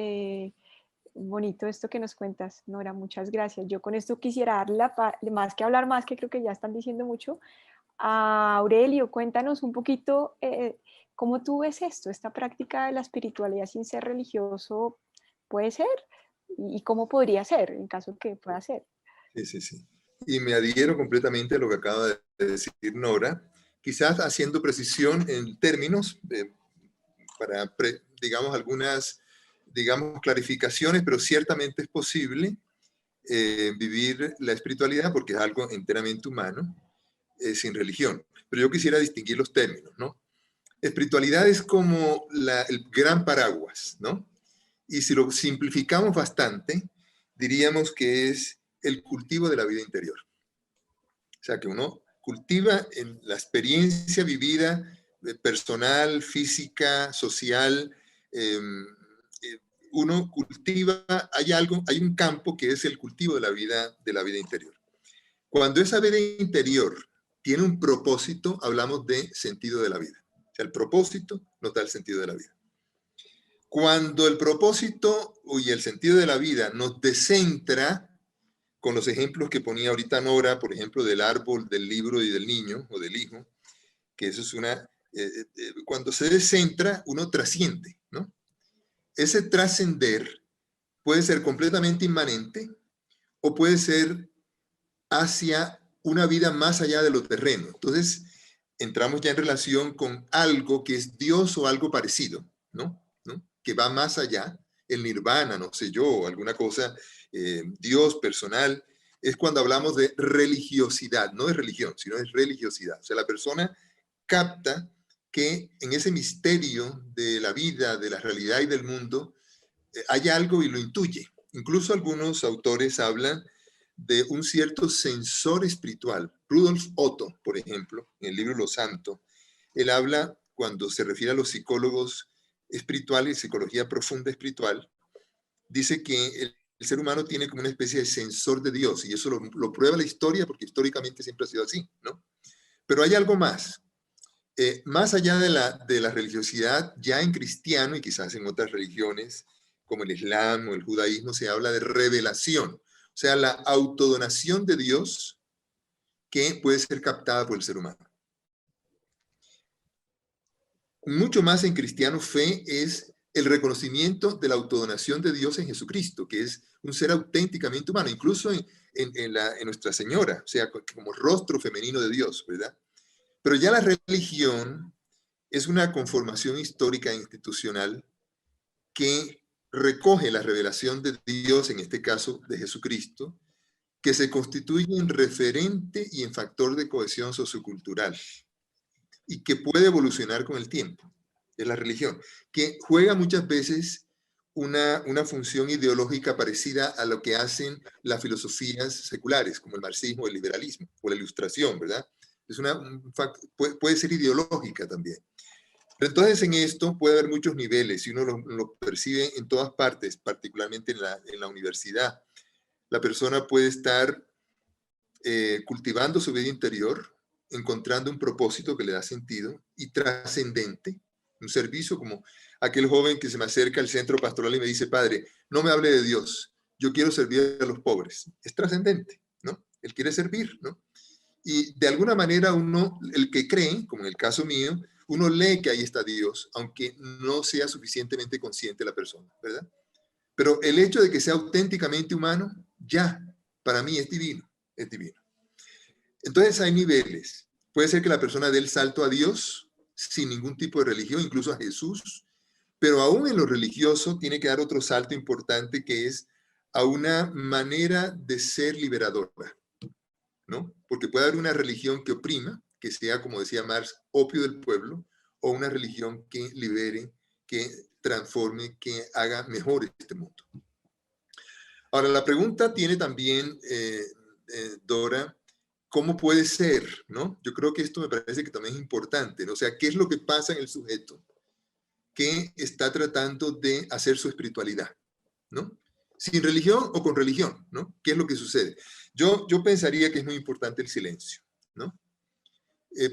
bonito esto que nos cuentas, Nora, muchas gracias. Yo con esto quisiera darle más que hablar más, que creo que ya están diciendo mucho, a Aurelio. Cuéntanos un poquito cómo tú ves esto, esta práctica de la espiritualidad sin ser religioso, ¿puede ser? ¿Y cómo podría ser en caso que pueda ser? Sí, sí, sí. Y me adhiero completamente a lo que acaba de decir Nora, quizás haciendo precisión en términos para, digamos, algunas, digamos, clarificaciones, pero ciertamente es posible vivir la espiritualidad porque es algo enteramente humano, sin religión. Pero yo quisiera distinguir los términos, ¿no? Espiritualidad es como el gran paraguas, ¿no? Y si lo simplificamos bastante, diríamos que es el cultivo de la vida interior. O sea, que uno cultiva en la experiencia vivida personal, física, social, eh, uno cultiva, hay un campo que es el cultivo de la vida interior. Cuando esa vida interior tiene un propósito, hablamos de sentido de la vida. O sea, el propósito nos da el sentido de la vida. Cuando el propósito y el sentido de la vida nos descentra, con los ejemplos que ponía ahorita Nora, por ejemplo, del árbol, del libro y del niño o del hijo, que eso es cuando se descentra, uno trasciende, ¿no? Ese trascender puede ser completamente inmanente o puede ser hacia una vida más allá de lo terreno. Entonces, entramos ya en relación con algo que es Dios o algo parecido, ¿no? Que va más allá, el nirvana, no sé yo, alguna cosa, Dios personal, es cuando hablamos de religiosidad, no de religión, sino de religiosidad. O sea, la persona capta que en ese misterio de la vida, de la realidad y del mundo, hay algo y lo intuye. Incluso algunos autores hablan de un cierto sensor espiritual. Rudolf Otto, por ejemplo, en el libro Lo Santo, él habla, cuando se refiere a los psicólogos espirituales, psicología profunda espiritual, dice que el ser humano tiene como una especie de sensor de Dios, y eso lo prueba la historia, porque históricamente siempre ha sido así, ¿no? Pero hay algo más. Más allá de la religiosidad, ya en cristiano y quizás en otras religiones, como el Islam o el judaísmo, se habla de revelación, o sea, la autodonación de Dios que puede ser captada por el ser humano. Mucho más en cristiano, fe es el reconocimiento de la autodonación de Dios en Jesucristo, que es un ser auténticamente humano, incluso en Nuestra Señora, o sea, como rostro femenino de Dios, ¿verdad? Pero ya la religión es una conformación histórica e institucional que recoge la revelación de Dios, en este caso de Jesucristo, que se constituye en referente y en factor de cohesión sociocultural y que puede evolucionar con el tiempo. Es la religión, que juega muchas veces una función ideológica parecida a lo que hacen las filosofías seculares, como el marxismo, el liberalismo o la ilustración, ¿verdad? Puede ser ideológica también. Pero entonces en esto puede haber muchos niveles y uno lo percibe en todas partes, particularmente en la universidad. La persona puede estar cultivando su vida interior, encontrando un propósito que le da sentido y trascendente, un servicio como aquel joven que se me acerca al centro pastoral y me dice, padre, no me hable de Dios, yo quiero servir a los pobres. Es trascendente, ¿no? Él quiere servir, ¿no? Y de alguna manera uno, el que cree, como en el caso mío, uno lee que ahí está Dios, aunque no sea suficientemente consciente la persona, ¿verdad? Pero el hecho de que sea auténticamente humano, ya, para mí es divino, es divino. Entonces hay niveles. Puede ser que la persona dé el salto a Dios sin ningún tipo de religión, incluso a Jesús, pero aún en lo religioso tiene que dar otro salto importante que es a una manera de ser liberadora, ¿no? Porque puede haber una religión que oprima, que sea, como decía Marx, opio del pueblo, o una religión que libere, que transforme, que haga mejor este mundo. Ahora, la pregunta tiene también, Dora, ¿cómo puede ser? ¿No? Yo creo que esto me parece que también es importante, ¿no? O sea, ¿qué es lo que pasa en el sujeto que está tratando de hacer su espiritualidad? ¿No? sin religión o con religión, ¿no? ¿Qué es lo que sucede? Yo pensaría que es muy importante el silencio, ¿no?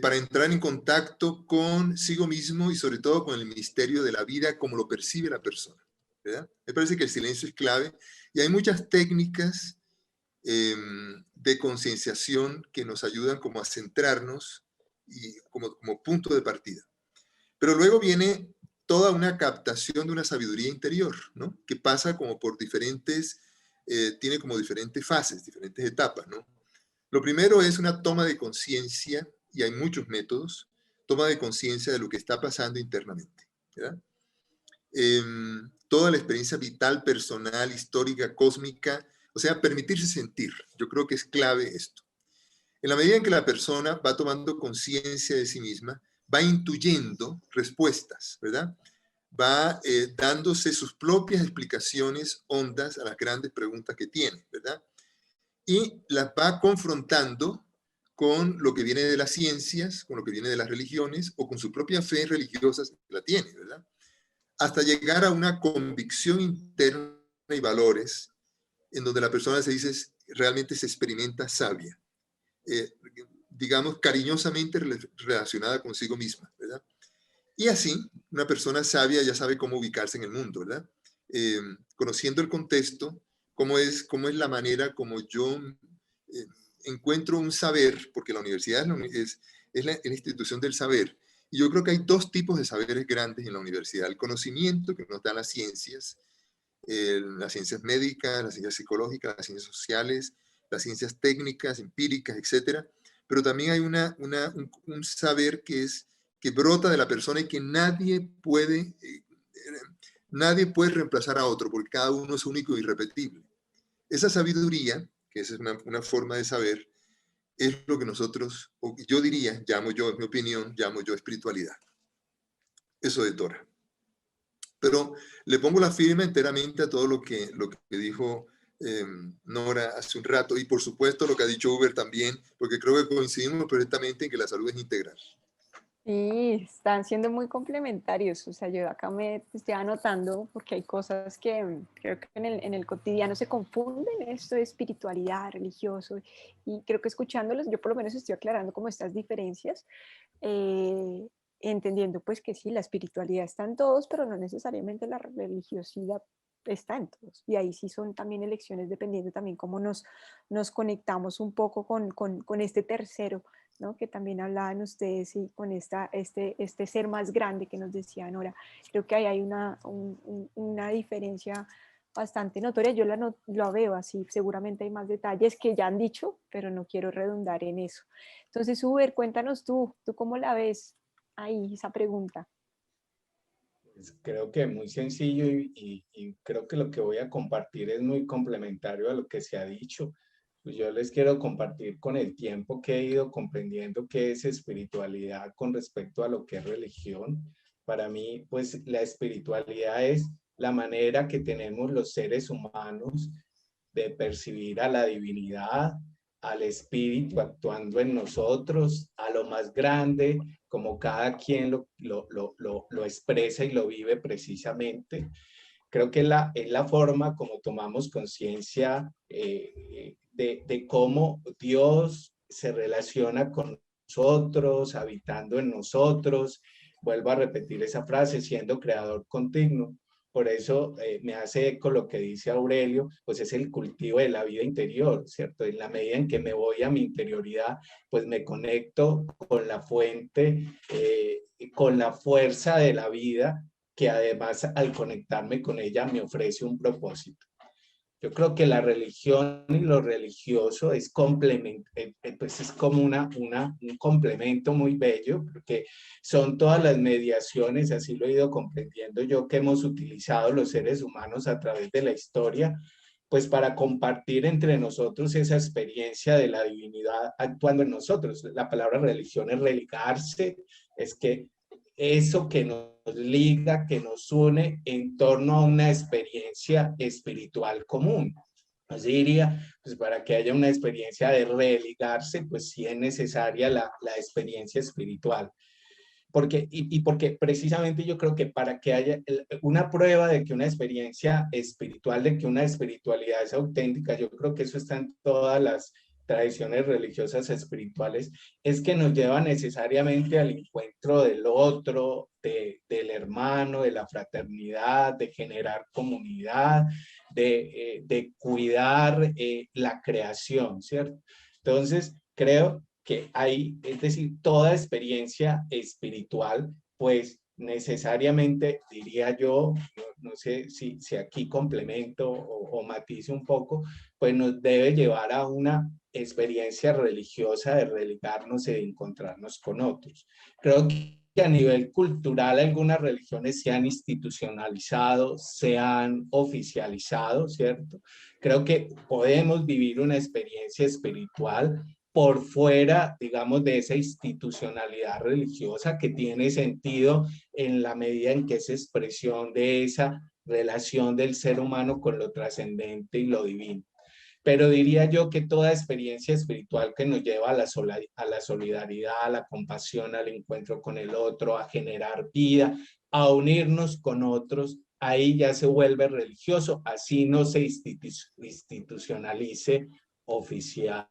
Para entrar en contacto consigo mismo y sobre todo con el misterio de la vida como lo percibe la persona, ¿verdad? Me parece que el silencio es clave y hay muchas técnicas de concienciación que nos ayudan como a centrarnos y como punto de partida. Pero luego viene toda una captación de una sabiduría interior, ¿no? Que pasa como por diferentes, tiene como diferentes fases, diferentes etapas, ¿no? Lo primero es una toma de conciencia, y hay muchos métodos, toma de conciencia de lo que está pasando internamente, ¿verdad? Toda la experiencia vital, personal, histórica, cósmica, o sea, permitirse sentir. Yo creo que es clave esto. En la medida en que la persona va tomando conciencia de sí misma, va intuyendo respuestas, ¿verdad? Va dándose sus propias explicaciones hondas a las grandes preguntas que tiene, ¿verdad? Y las va confrontando con lo que viene de las ciencias, con lo que viene de las religiones o con su propia fe religiosa que la tiene, ¿verdad? Hasta llegar a una convicción interna y valores en donde la persona se dice realmente se experimenta sabia, digamos cariñosamente relacionada consigo misma, ¿verdad? Y así, una persona sabia ya sabe cómo ubicarse en el mundo, ¿verdad? Conociendo el contexto, cómo es la manera como yo encuentro un saber, porque la universidad es la institución del saber. Y yo creo que hay dos tipos de saberes grandes en la universidad. El conocimiento que nos dan las ciencias médicas, las ciencias psicológicas, las ciencias sociales, las ciencias técnicas, empíricas, etcétera. Pero también hay un saber que brota de la persona y que nadie puede reemplazar a otro, porque cada uno es único e irrepetible. Esa sabiduría, que esa es una forma de saber, es lo que nosotros, o yo diría, llamo yo, en mi opinión, llamo yo espiritualidad. Eso es Dora. Pero le pongo la firma enteramente a todo lo que dijo Nora hace un rato y por supuesto lo que ha dicho Uber también, porque creo que coincidimos perfectamente en que la salud es integral. Sí, están siendo muy complementarios. O sea, yo acá me estoy anotando porque hay cosas que creo que en el cotidiano se confunden, esto de espiritualidad, religioso, y creo que escuchándolos yo por lo menos estoy aclarando como estas diferencias, eh, entendiendo pues que sí, la espiritualidad está en todos, pero no necesariamente la religiosidad está en todos. Y ahí sí son también elecciones dependiendo también cómo nos conectamos un poco con este tercero, ¿no? Que también hablaban ustedes y con este ser más grande que nos decía Nora. Creo que ahí hay una diferencia bastante notoria. Yo la veo así, seguramente hay más detalles que ya han dicho, pero no quiero redundar en eso. Entonces, Uber, cuéntanos tú cómo la ves ahí, esa pregunta. Pues creo que es muy sencillo y creo que lo que voy a compartir es muy complementario a lo que se ha dicho. Pues yo les quiero compartir con el tiempo que he ido comprendiendo qué es espiritualidad con respecto a lo que es religión. Para mí, pues la espiritualidad es la manera que tenemos los seres humanos de percibir a la divinidad, al espíritu actuando en nosotros, a lo más grande, como cada quien lo expresa y lo vive precisamente. Creo que es la forma como tomamos conciencia de cómo Dios se relaciona con nosotros, habitando en nosotros. Vuelvo a repetir esa frase, siendo creador continuo. Por eso me hace eco lo que dice Aurelio, pues es el cultivo de la vida interior, ¿cierto? En la medida en que me voy a mi interioridad, pues me conecto con la fuente, con la fuerza de la vida, que además al conectarme con ella me ofrece un propósito. Yo creo que la religión y lo religioso es pues es como un complemento muy bello, porque son todas las mediaciones, así lo he ido comprendiendo yo, que hemos utilizado los seres humanos a través de la historia, pues para compartir entre nosotros esa experiencia de la divinidad actuando en nosotros. La palabra religión es religarse, es que eso que nos liga, que nos une en torno a una experiencia espiritual común. Así diría, pues para que haya una experiencia de religarse, pues sí es necesaria la experiencia espiritual. porque precisamente yo creo que para que haya una prueba de que una experiencia espiritual, de que una espiritualidad es auténtica, yo creo que eso está en todas las tradiciones religiosas espirituales, es que nos lleva necesariamente al encuentro del otro, del hermano, de la fraternidad, de generar comunidad, de cuidar la creación, ¿cierto? Entonces, creo que hay, es decir, toda experiencia espiritual, pues necesariamente, diría yo, no sé si aquí complemento o matizo un poco, pues nos debe llevar a una experiencia religiosa de religarnos y de encontrarnos con otros. Creo que a nivel cultural algunas religiones se han institucionalizado, se han oficializado, ¿cierto? Creo que podemos vivir una experiencia espiritual por fuera, digamos, de esa institucionalidad religiosa que tiene sentido en la medida en que es expresión de esa relación del ser humano con lo trascendente y lo divino. Pero diría yo que toda experiencia espiritual que nos lleva a la solidaridad, a la compasión, al encuentro con el otro, a generar vida, a unirnos con otros, ahí ya se vuelve religioso, así no se institucionalice oficial.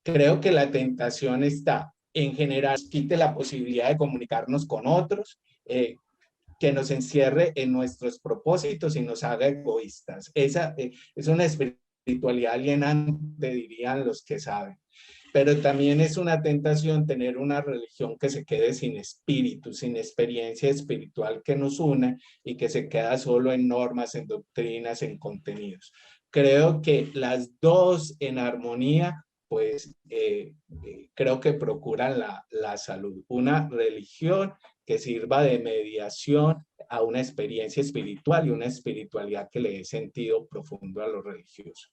Creo que la tentación está en general, quite la posibilidad de comunicarnos con otros, que nos encierre en nuestros propósitos y nos haga egoístas. Esa es una espiritualidad alienante, dirían los que saben. Pero también es una tentación tener una religión que se quede sin espíritu, sin experiencia espiritual que nos une y que se queda solo en normas, en doctrinas, en contenidos. Creo que las dos en armonía, pues creo que procuran la salud. Una religión que sirva de mediación a una experiencia espiritual y una espiritualidad que le dé sentido profundo a lo religioso.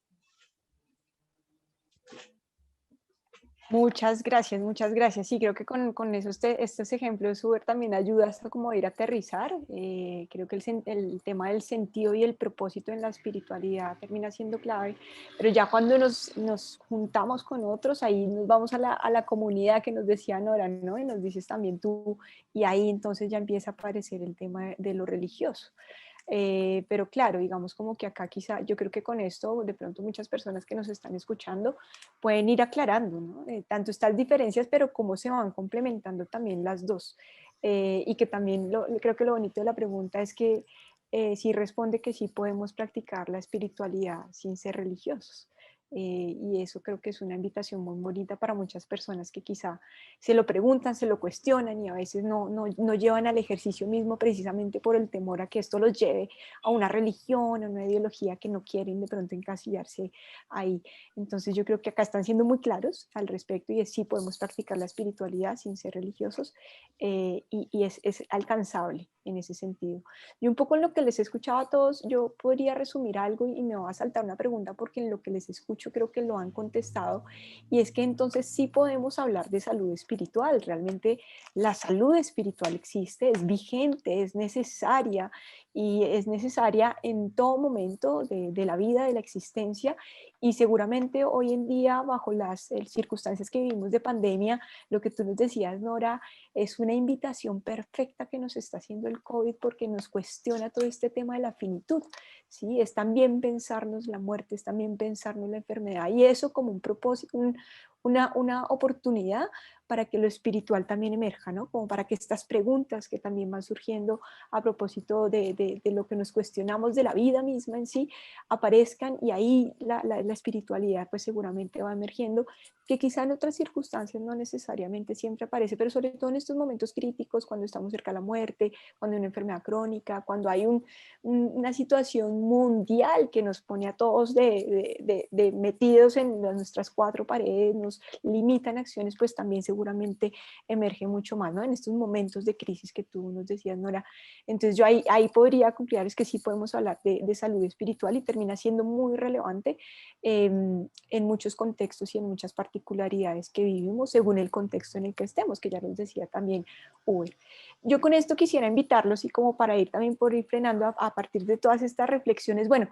Muchas gracias, muchas gracias. Sí, creo que con eso estos ejemplos Uber también ayuda hasta como a ir a aterrizar. Creo que el tema del sentido y el propósito en la espiritualidad termina siendo clave, pero ya cuando nos juntamos con otros, ahí nos vamos a la comunidad que nos decía Nora, ¿no? Y nos dices también tú, y ahí entonces ya empieza a aparecer el tema de lo religioso. Pero claro, digamos como que acá quizá, yo creo que con esto de pronto muchas personas que nos están escuchando pueden ir aclarando, ¿no? Tanto estas diferencias, pero cómo se van complementando también las dos. Y que también creo que lo bonito de la pregunta es que sí responde que sí podemos practicar la espiritualidad sin ser religiosos. Y eso creo que es una invitación muy bonita para muchas personas que quizá se lo preguntan, se lo cuestionan y a veces no llevan al ejercicio mismo precisamente por el temor a que esto los lleve a una religión, a una ideología que no quieren de pronto encasillarse ahí. Entonces yo creo que acá están siendo muy claros al respecto y es sí podemos practicar la espiritualidad sin ser religiosos y es alcanzable en ese sentido. Y un poco en lo que les he escuchado a todos, yo podría resumir algo y me va a saltar una pregunta porque en lo que les escucho creo que lo han contestado y es que entonces sí podemos hablar de salud espiritual. Realmente la salud espiritual existe, es vigente, es necesaria y es necesaria en todo momento de la vida, de la existencia y seguramente hoy en día bajo las circunstancias que vivimos de pandemia, lo que tú nos decías, Nora, es una invitación perfecta que nos está haciendo el COVID porque nos cuestiona todo este tema de la finitud, ¿sí? Es también pensarnos la muerte, es también pensarnos la enfermedad y eso como un propósito, una oportunidad para que lo espiritual también emerja, ¿no? Como para que estas preguntas que también van surgiendo a propósito de lo que nos cuestionamos de la vida misma en sí, aparezcan y ahí la espiritualidad pues seguramente va emergiendo, que quizá en otras circunstancias no necesariamente siempre aparece, pero sobre todo en estos momentos críticos, cuando estamos cerca de la muerte, cuando hay una enfermedad crónica, cuando hay una situación mundial que nos pone a todos de metidos en nuestras cuatro paredes, nos limitan acciones, pues también seguramente emerge mucho más, ¿no? En estos momentos de crisis que tú nos decías, Nora. Entonces yo ahí podría concluir es que sí podemos hablar de salud espiritual y termina siendo muy relevante en muchos contextos y en muchas particularidades que vivimos según el contexto en el que estemos, que ya nos decía también Uber. Yo con esto quisiera invitarlos y como para ir también por ir frenando a partir de todas estas reflexiones, bueno,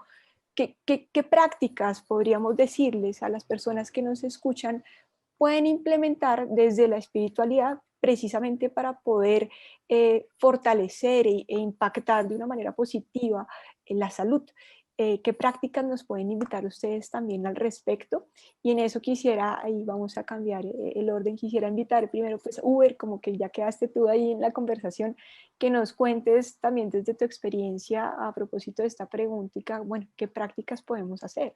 ¿Qué prácticas podríamos decirles a las personas que nos escuchan pueden implementar desde la espiritualidad precisamente para poder fortalecer e impactar de una manera positiva en la salud? ¿Qué prácticas nos pueden invitar ustedes también al respecto? Y en eso quisiera, ahí vamos a cambiar el orden, quisiera invitar primero pues Uber, como que ya quedaste tú ahí en la conversación, que nos cuentes también desde tu experiencia a propósito de esta pregunta, bueno, ¿qué prácticas podemos hacer?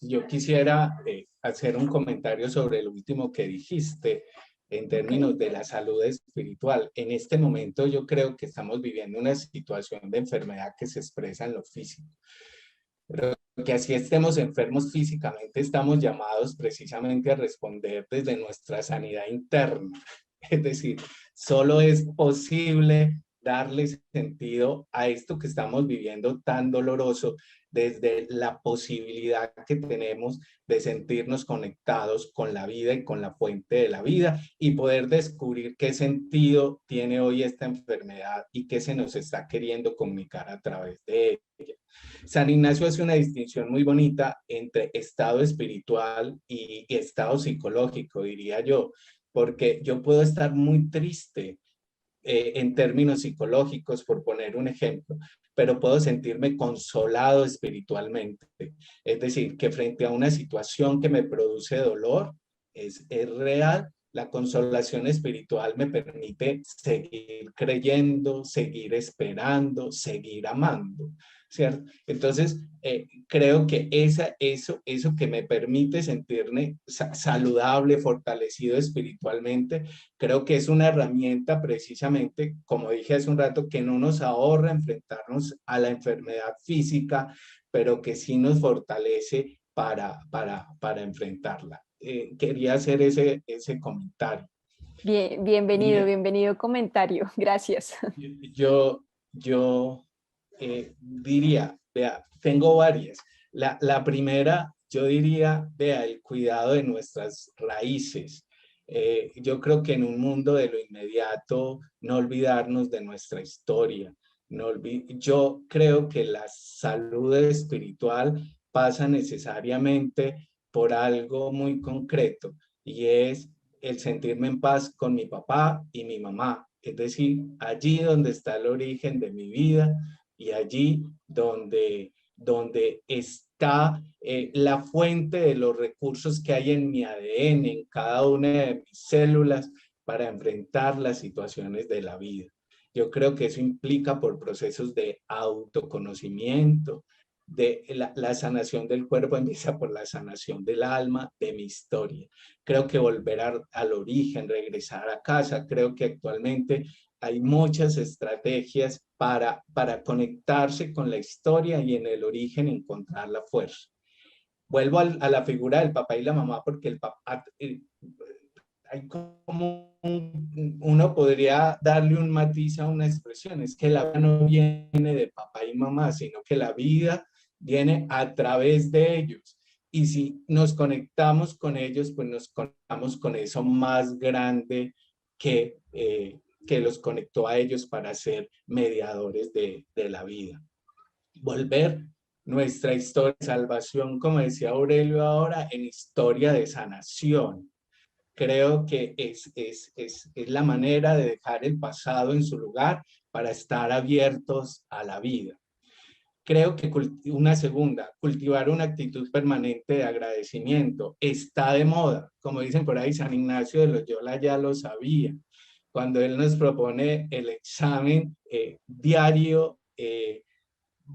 Yo quisiera hacer un comentario sobre lo último que dijiste en términos de la salud espiritual. En este momento yo creo que estamos viviendo una situación de enfermedad que se expresa en lo físico. Pero que así estemos enfermos físicamente, estamos llamados precisamente a responder desde nuestra sanidad interna. Es decir, solo es posible darle sentido a esto que estamos viviendo tan doloroso desde la posibilidad que tenemos de sentirnos conectados con la vida y con la fuente de la vida y poder descubrir qué sentido tiene hoy esta enfermedad y qué se nos está queriendo comunicar a través de ella. San Ignacio hace una distinción muy bonita entre estado espiritual y estado psicológico, diría yo, porque yo puedo estar muy triste en términos psicológicos, por poner un ejemplo, pero puedo sentirme consolado espiritualmente. Es decir, que frente a una situación que me produce dolor, es real. La consolación espiritual me permite seguir creyendo, seguir esperando, seguir amando, ¿cierto? Entonces, creo que eso que me permite sentirme saludable, fortalecido espiritualmente, creo que es una herramienta precisamente, como dije hace un rato, que no nos ahorra enfrentarnos a la enfermedad física, pero que sí nos fortalece para enfrentarla. Quería hacer ese comentario. Bien, bienvenido, Bien, bienvenido comentario. Gracias. yo diría, vea, tengo varias. La primera, yo diría, vea, el cuidado de nuestras raíces. Yo creo que en un mundo de lo inmediato, no olvidarnos de nuestra historia. Yo creo que la salud espiritual pasa necesariamente por algo muy concreto y es el sentirme en paz con mi papá y mi mamá. Es decir, allí donde está el origen de mi vida y allí donde está la fuente de los recursos que hay en mi ADN, en cada una de mis células para enfrentar las situaciones de la vida. Yo creo que eso implica por procesos de autoconocimiento, de la sanación del cuerpo empieza por la sanación del alma, de mi historia. Creo que volver al origen, regresar a casa, creo que actualmente hay muchas estrategias para conectarse con la historia y en el origen encontrar la fuerza. Vuelvo a la figura del papá y la mamá porque el papá, hay como uno podría darle un matiz a una expresión, es que la vida no viene de papá y mamá, sino que la vida viene a través de ellos. Y si nos conectamos con ellos, pues nos conectamos con eso más grande que los conectó a ellos para ser mediadores de la vida. Volver nuestra historia de salvación, como decía Aurelio ahora, en historia de sanación. Creo que es la manera de dejar el pasado en su lugar para estar abiertos a la vida. Creo que una segunda, cultivar una actitud permanente de agradecimiento. Está de moda, como dicen por ahí, San Ignacio de Loyola ya lo sabía. Cuando él nos propone el examen diario,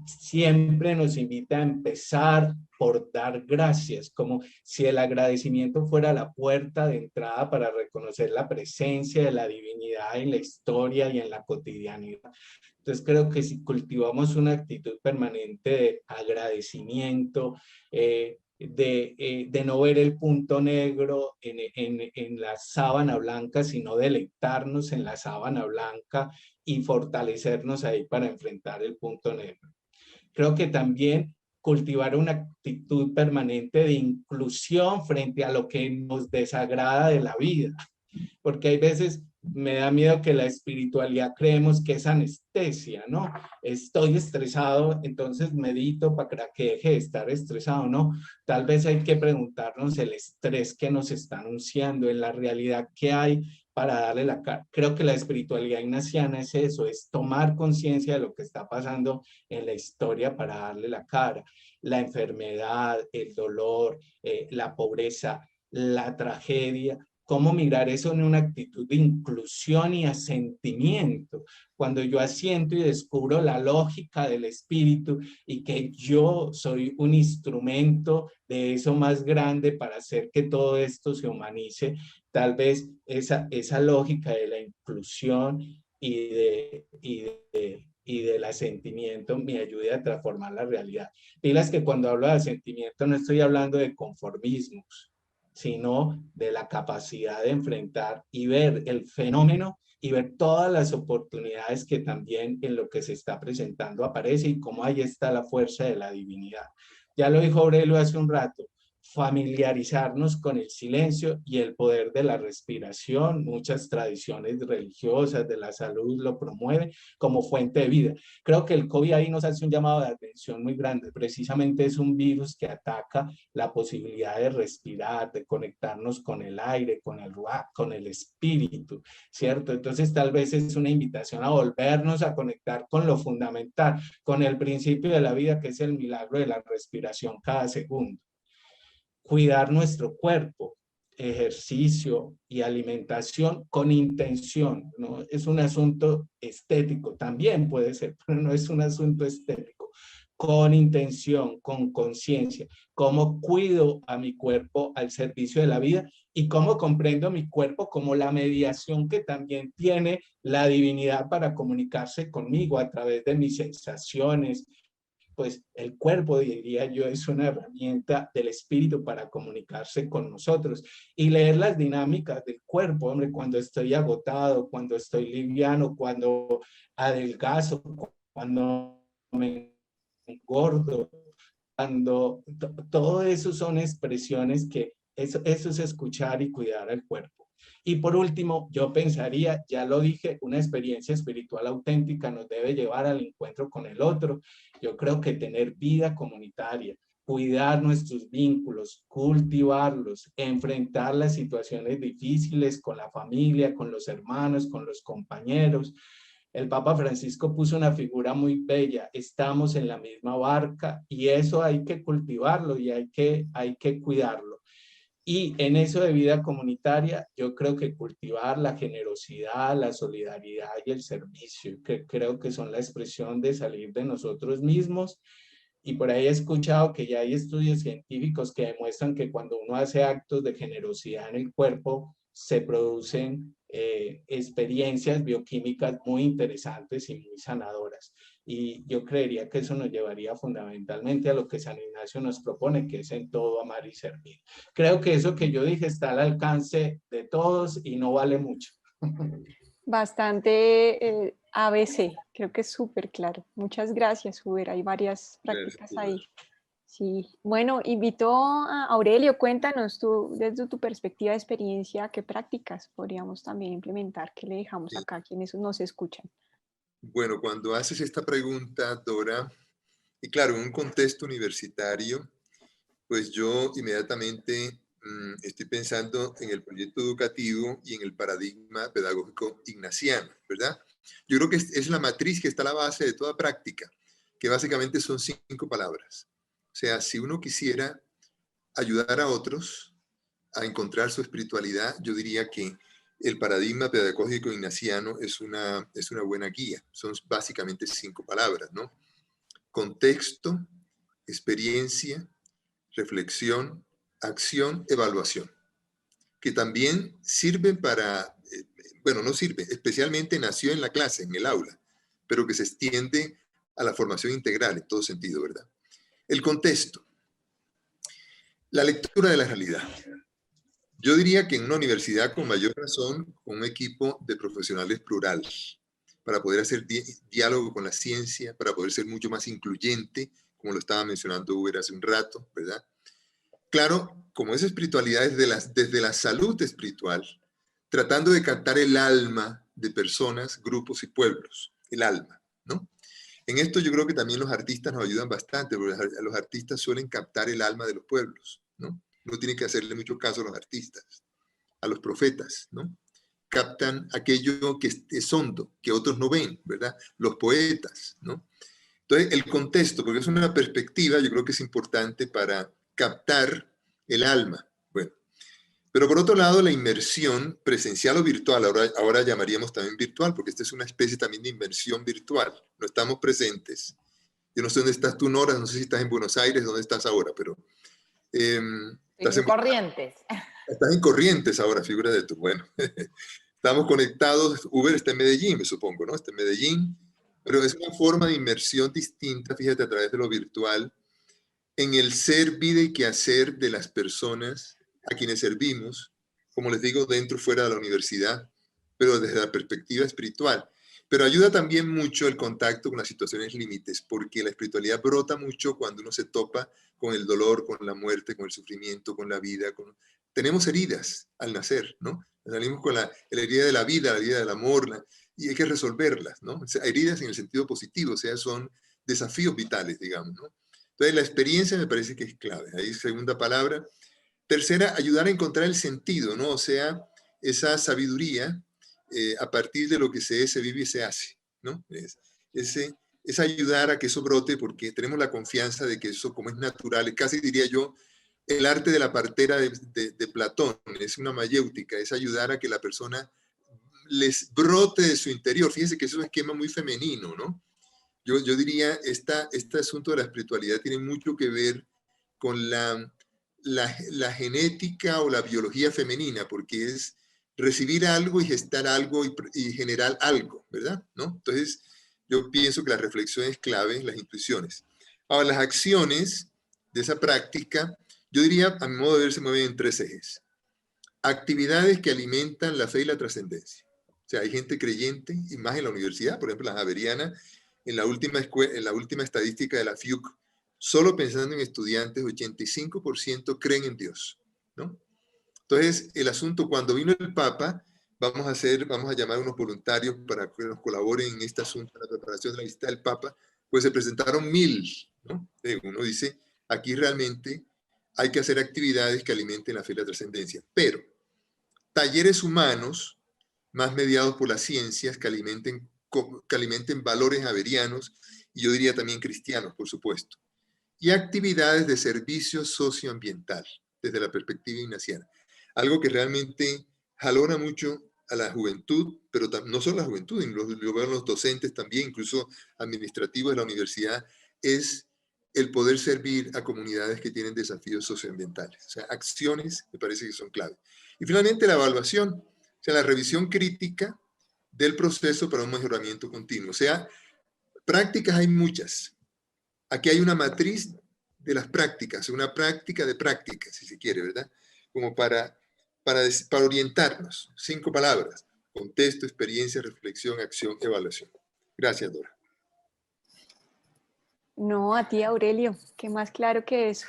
siempre nos invita a empezar por dar gracias, como si el agradecimiento fuera la puerta de entrada para reconocer la presencia de la divinidad en la historia y en la cotidianidad. Entonces creo que si cultivamos una actitud permanente de agradecimiento, de no ver el punto negro en la sábana blanca, sino deleitarnos en la sábana blanca y fortalecernos ahí para enfrentar el punto negro. Creo que también cultivar una actitud permanente de inclusión frente a lo que nos desagrada de la vida, porque hay veces me da miedo que la espiritualidad creemos que es anestesia, ¿no? Estoy estresado, entonces medito para que deje de estar estresado, ¿no? Tal vez hay que preguntarnos el estrés que nos está anunciando, en la realidad que hay para darle la cara. Creo que la espiritualidad ignaciana es eso, es tomar conciencia de lo que está pasando en la historia para darle la cara. La enfermedad, el dolor, la pobreza, la tragedia, cómo mirar eso en una actitud de inclusión y asentimiento. Cuando yo asiento y descubro la lógica del espíritu y que yo soy un instrumento de eso más grande para hacer que todo esto se humanice, tal vez esa lógica de la inclusión y del asentimiento me ayude a transformar la realidad. Pilas que cuando hablo de asentimiento no estoy hablando de conformismos, sino de la capacidad de enfrentar y ver el fenómeno y ver todas las oportunidades que también en lo que se está presentando aparece y cómo ahí está la fuerza de la divinidad. Ya lo dijo Aurelio hace un rato, familiarizarnos con el silencio y el poder de la respiración. Muchas tradiciones religiosas de la salud lo promueven como fuente de vida. Creo que el COVID ahí nos hace un llamado de atención muy grande. Precisamente es un virus que ataca la posibilidad de respirar, de conectarnos con el aire, con el ruach, con el espíritu, ¿cierto? Entonces tal vez es una invitación a volvernos a conectar con lo fundamental, con el principio de la vida, que es el milagro de la respiración cada segundo. Cuidar nuestro cuerpo, ejercicio y alimentación con intención, ¿no? Es un asunto estético, también puede ser, pero no es un asunto estético. Con intención, con conciencia, cómo cuido a mi cuerpo al servicio de la vida y cómo comprendo mi cuerpo como la mediación que también tiene la divinidad para comunicarse conmigo a través de mis sensaciones. Pues el cuerpo, diría yo, es una herramienta del espíritu para comunicarse con nosotros y leer las dinámicas del cuerpo, hombre, cuando estoy agotado, cuando estoy liviano, cuando adelgazo, cuando me engordo, cuando todo eso son expresiones que eso es escuchar y cuidar al cuerpo. Y por último, yo pensaría, ya lo dije, una experiencia espiritual auténtica nos debe llevar al encuentro con el otro. Yo creo que tener vida comunitaria, cuidar nuestros vínculos, cultivarlos, enfrentar las situaciones difíciles con la familia, con los hermanos, con los compañeros. El Papa Francisco puso una figura muy bella, estamos en la misma barca y eso hay que cultivarlo y hay que cuidarlo. Y en eso de vida comunitaria, yo creo que cultivar la generosidad, la solidaridad y el servicio, que creo que son la expresión de salir de nosotros mismos. Y por ahí he escuchado que ya hay estudios científicos que demuestran que cuando uno hace actos de generosidad en el cuerpo, se producen experiencias bioquímicas muy interesantes y muy sanadoras. Y yo creería que eso nos llevaría fundamentalmente a lo que San Ignacio nos propone, que es en todo amar y servir. Creo que eso que yo dije está al alcance de todos y no vale mucho. Bastante ABC, creo que es súper claro. Muchas gracias, Uber. Hay varias prácticas ahí. Sí, bueno, invito a Aurelio, cuéntanos tú, desde tu perspectiva de experiencia, qué prácticas podríamos también implementar, qué le dejamos acá a quienes nos escuchan. Bueno, cuando haces esta pregunta, Dora, y claro, en un contexto universitario, pues yo inmediatamente estoy pensando en el proyecto educativo y en el paradigma pedagógico ignaciano, ¿verdad? Yo creo que es la matriz que está a la base de toda práctica, que básicamente son 5 palabras. O sea, si uno quisiera ayudar a otros a encontrar su espiritualidad, yo diría que el paradigma pedagógico ignaciano es una buena guía. Son básicamente 5 palabras, ¿no? Contexto, experiencia, reflexión, acción, evaluación, que también sirven para, bueno, no sirve, especialmente nació en la clase, en el aula, pero que se extiende a la formación integral en todo sentido, ¿verdad? El contexto, la lectura de la realidad. Yo diría que en una universidad con mayor razón, con un equipo de profesionales plural, para poder hacer diálogo con la ciencia, para poder ser mucho más incluyente, como lo estaba mencionando Uber hace un rato, ¿verdad? Claro, como esa espiritualidad es desde la salud espiritual, tratando de captar el alma de personas, grupos y pueblos, el alma, ¿no? En esto yo creo que también los artistas nos ayudan bastante, porque los artistas suelen captar el alma de los pueblos, ¿no? No tiene que hacerle mucho caso a los artistas, a los profetas, ¿no? Captan aquello que es hondo, que otros no ven, ¿verdad? Los poetas, ¿no? Entonces, el contexto, porque es una perspectiva, yo creo que es importante para captar el alma. Bueno, pero por otro lado, la inmersión presencial o virtual, ahora llamaríamos también virtual, porque esta es una especie también de inmersión virtual. No estamos presentes. Yo no sé dónde estás tú, Nora, no sé si estás en Buenos Aires, dónde estás ahora, pero... Estoy en Corrientes. Estás en Corrientes ahora, figura de tú. Bueno, estamos conectados. Uber está en Medellín, me supongo, ¿no? Está en Medellín, pero es una forma de inmersión distinta, fíjate, a través de lo virtual, en el ser, vida y quehacer de las personas a quienes servimos, como les digo, dentro y fuera de la universidad, pero desde la perspectiva espiritual. Pero ayuda también mucho el contacto con las situaciones límites, porque la espiritualidad brota mucho cuando uno se topa con el dolor, con la muerte, con el sufrimiento, con la vida. Tenemos heridas al nacer, ¿no? Salimos con la herida de la vida, la herida del amor, y hay que resolverlas, ¿no? O sea, heridas en el sentido positivo, o sea, son desafíos vitales, digamos, ¿no? Entonces, la experiencia me parece que es clave. Ahí, segunda palabra. Tercera, ayudar a encontrar el sentido, ¿no? O sea, esa sabiduría a partir de lo que se es, se vive y se hace, ¿no? Es ayudar a que eso brote porque tenemos la confianza de que eso, como es natural, casi diría yo, el arte de la partera de Platón, es una mayéutica, es ayudar a que la persona les brote de su interior. Fíjense que es un esquema muy femenino, ¿no? Yo diría, este asunto de la espiritualidad tiene mucho que ver con la genética o la biología femenina, porque es recibir algo y gestar algo y generar algo, ¿verdad? ¿No? Entonces, yo pienso que la reflexión es clave, las intuiciones. Ahora, las acciones de esa práctica, yo diría, a mi modo de ver, se mueven en tres ejes. Actividades que alimentan la fe y la trascendencia. O sea, hay gente creyente, y más en la universidad, por ejemplo, la Javeriana, en la última estadística de la FIUC, solo pensando en estudiantes, 85% creen en Dios, ¿no? Entonces, el asunto, cuando vino el Papa, vamos a llamar a unos voluntarios para que nos colaboren en este asunto, en la preparación de la visita del Papa, pues se presentaron 1000, ¿no? Uno dice, aquí realmente hay que hacer actividades que alimenten la fe y la trascendencia, pero talleres humanos, más mediados por las ciencias, que alimenten valores javerianos, y yo diría también cristianos, por supuesto, y actividades de servicio socioambiental, desde la perspectiva ignaciana. Algo que realmente jalona mucho a la juventud, pero no solo a la juventud, lo veo en los docentes también, incluso administrativos de la universidad, es el poder servir a comunidades que tienen desafíos socioambientales. O sea, acciones me parece que son clave. Y finalmente la evaluación, o sea, la revisión crítica del proceso para un mejoramiento continuo. O sea, prácticas hay muchas. Aquí hay una matriz de las prácticas, una práctica de prácticas, si se quiere, ¿verdad? Como para orientarnos. 5 palabras: contexto, experiencia, reflexión, acción, evaluación. Gracias, Dora. No, a ti, Aurelio, qué más claro que eso.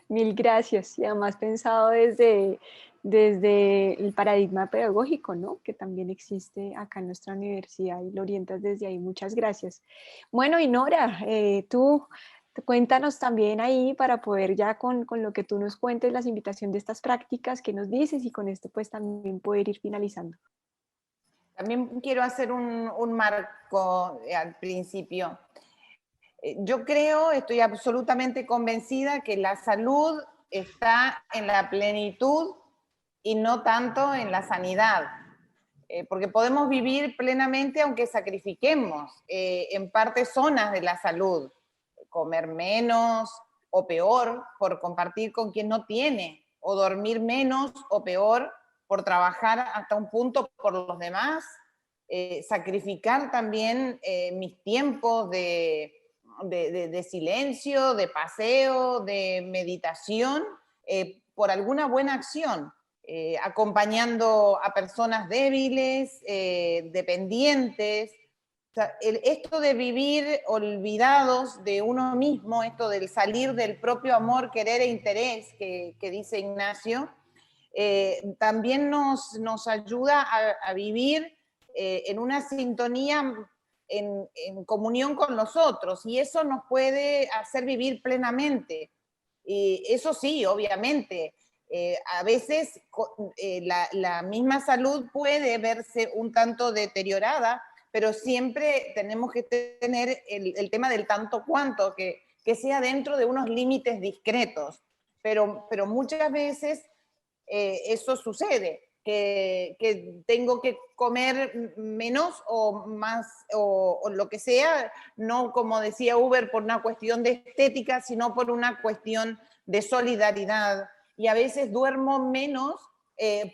Mil gracias. Y además pensado desde el paradigma pedagógico, ¿no? Que también existe acá en nuestra universidad y lo orientas desde ahí. Muchas gracias. Bueno, y Nora, tú cuéntanos también ahí para poder ya con lo que tú nos cuentes, las invitaciones de estas prácticas que nos dices, y con esto pues también poder ir finalizando. También quiero hacer un marco al principio. Yo creo, estoy absolutamente convencida que la salud está en la plenitud y no tanto en la sanidad, porque podemos vivir plenamente aunque sacrifiquemos en parte zonas de la salud, comer menos o peor por compartir con quien no tiene, o dormir menos o peor por trabajar hasta un punto por los demás, sacrificar también mis tiempos de silencio, de paseo, de meditación, por alguna buena acción, acompañando a personas débiles, dependientes. O sea, esto de vivir olvidados de uno mismo, esto del salir del propio amor, querer e interés que dice Ignacio, también nos ayuda a vivir en una sintonía, en comunión con los otros, y eso nos puede hacer vivir plenamente. Y eso sí, obviamente, a veces la misma salud puede verse un tanto deteriorada, pero siempre tenemos que tener el tema del tanto cuanto, que sea dentro de unos límites discretos. Pero muchas veces eso sucede, que tengo que comer menos o más, o lo que sea, no como decía Uber, por una cuestión de estética, sino por una cuestión de solidaridad. Y a veces duermo menos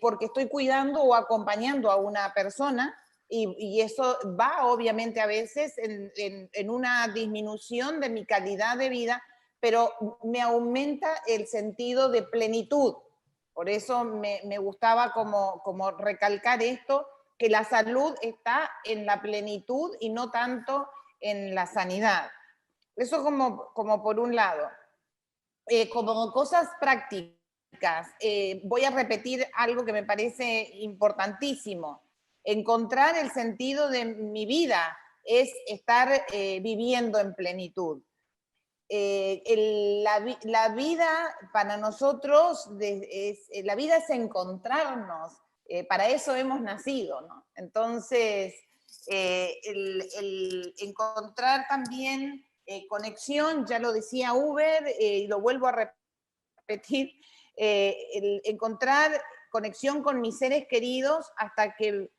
porque estoy cuidando o acompañando a una persona, y eso va obviamente a veces en una disminución de mi calidad de vida, pero me aumenta el sentido de plenitud. Por eso me gustaba como recalcar esto, que la salud está en la plenitud y no tanto en la sanidad. Eso como por un lado. Como cosas prácticas, voy a repetir algo que me parece importantísimo. Encontrar el sentido de mi vida es estar viviendo en plenitud. La vida para nosotros, la vida es encontrarnos, para eso hemos nacido, ¿no? Entonces, el encontrar también conexión, ya lo decía Uber, y lo vuelvo a repetir, el encontrar conexión con mis seres queridos hasta que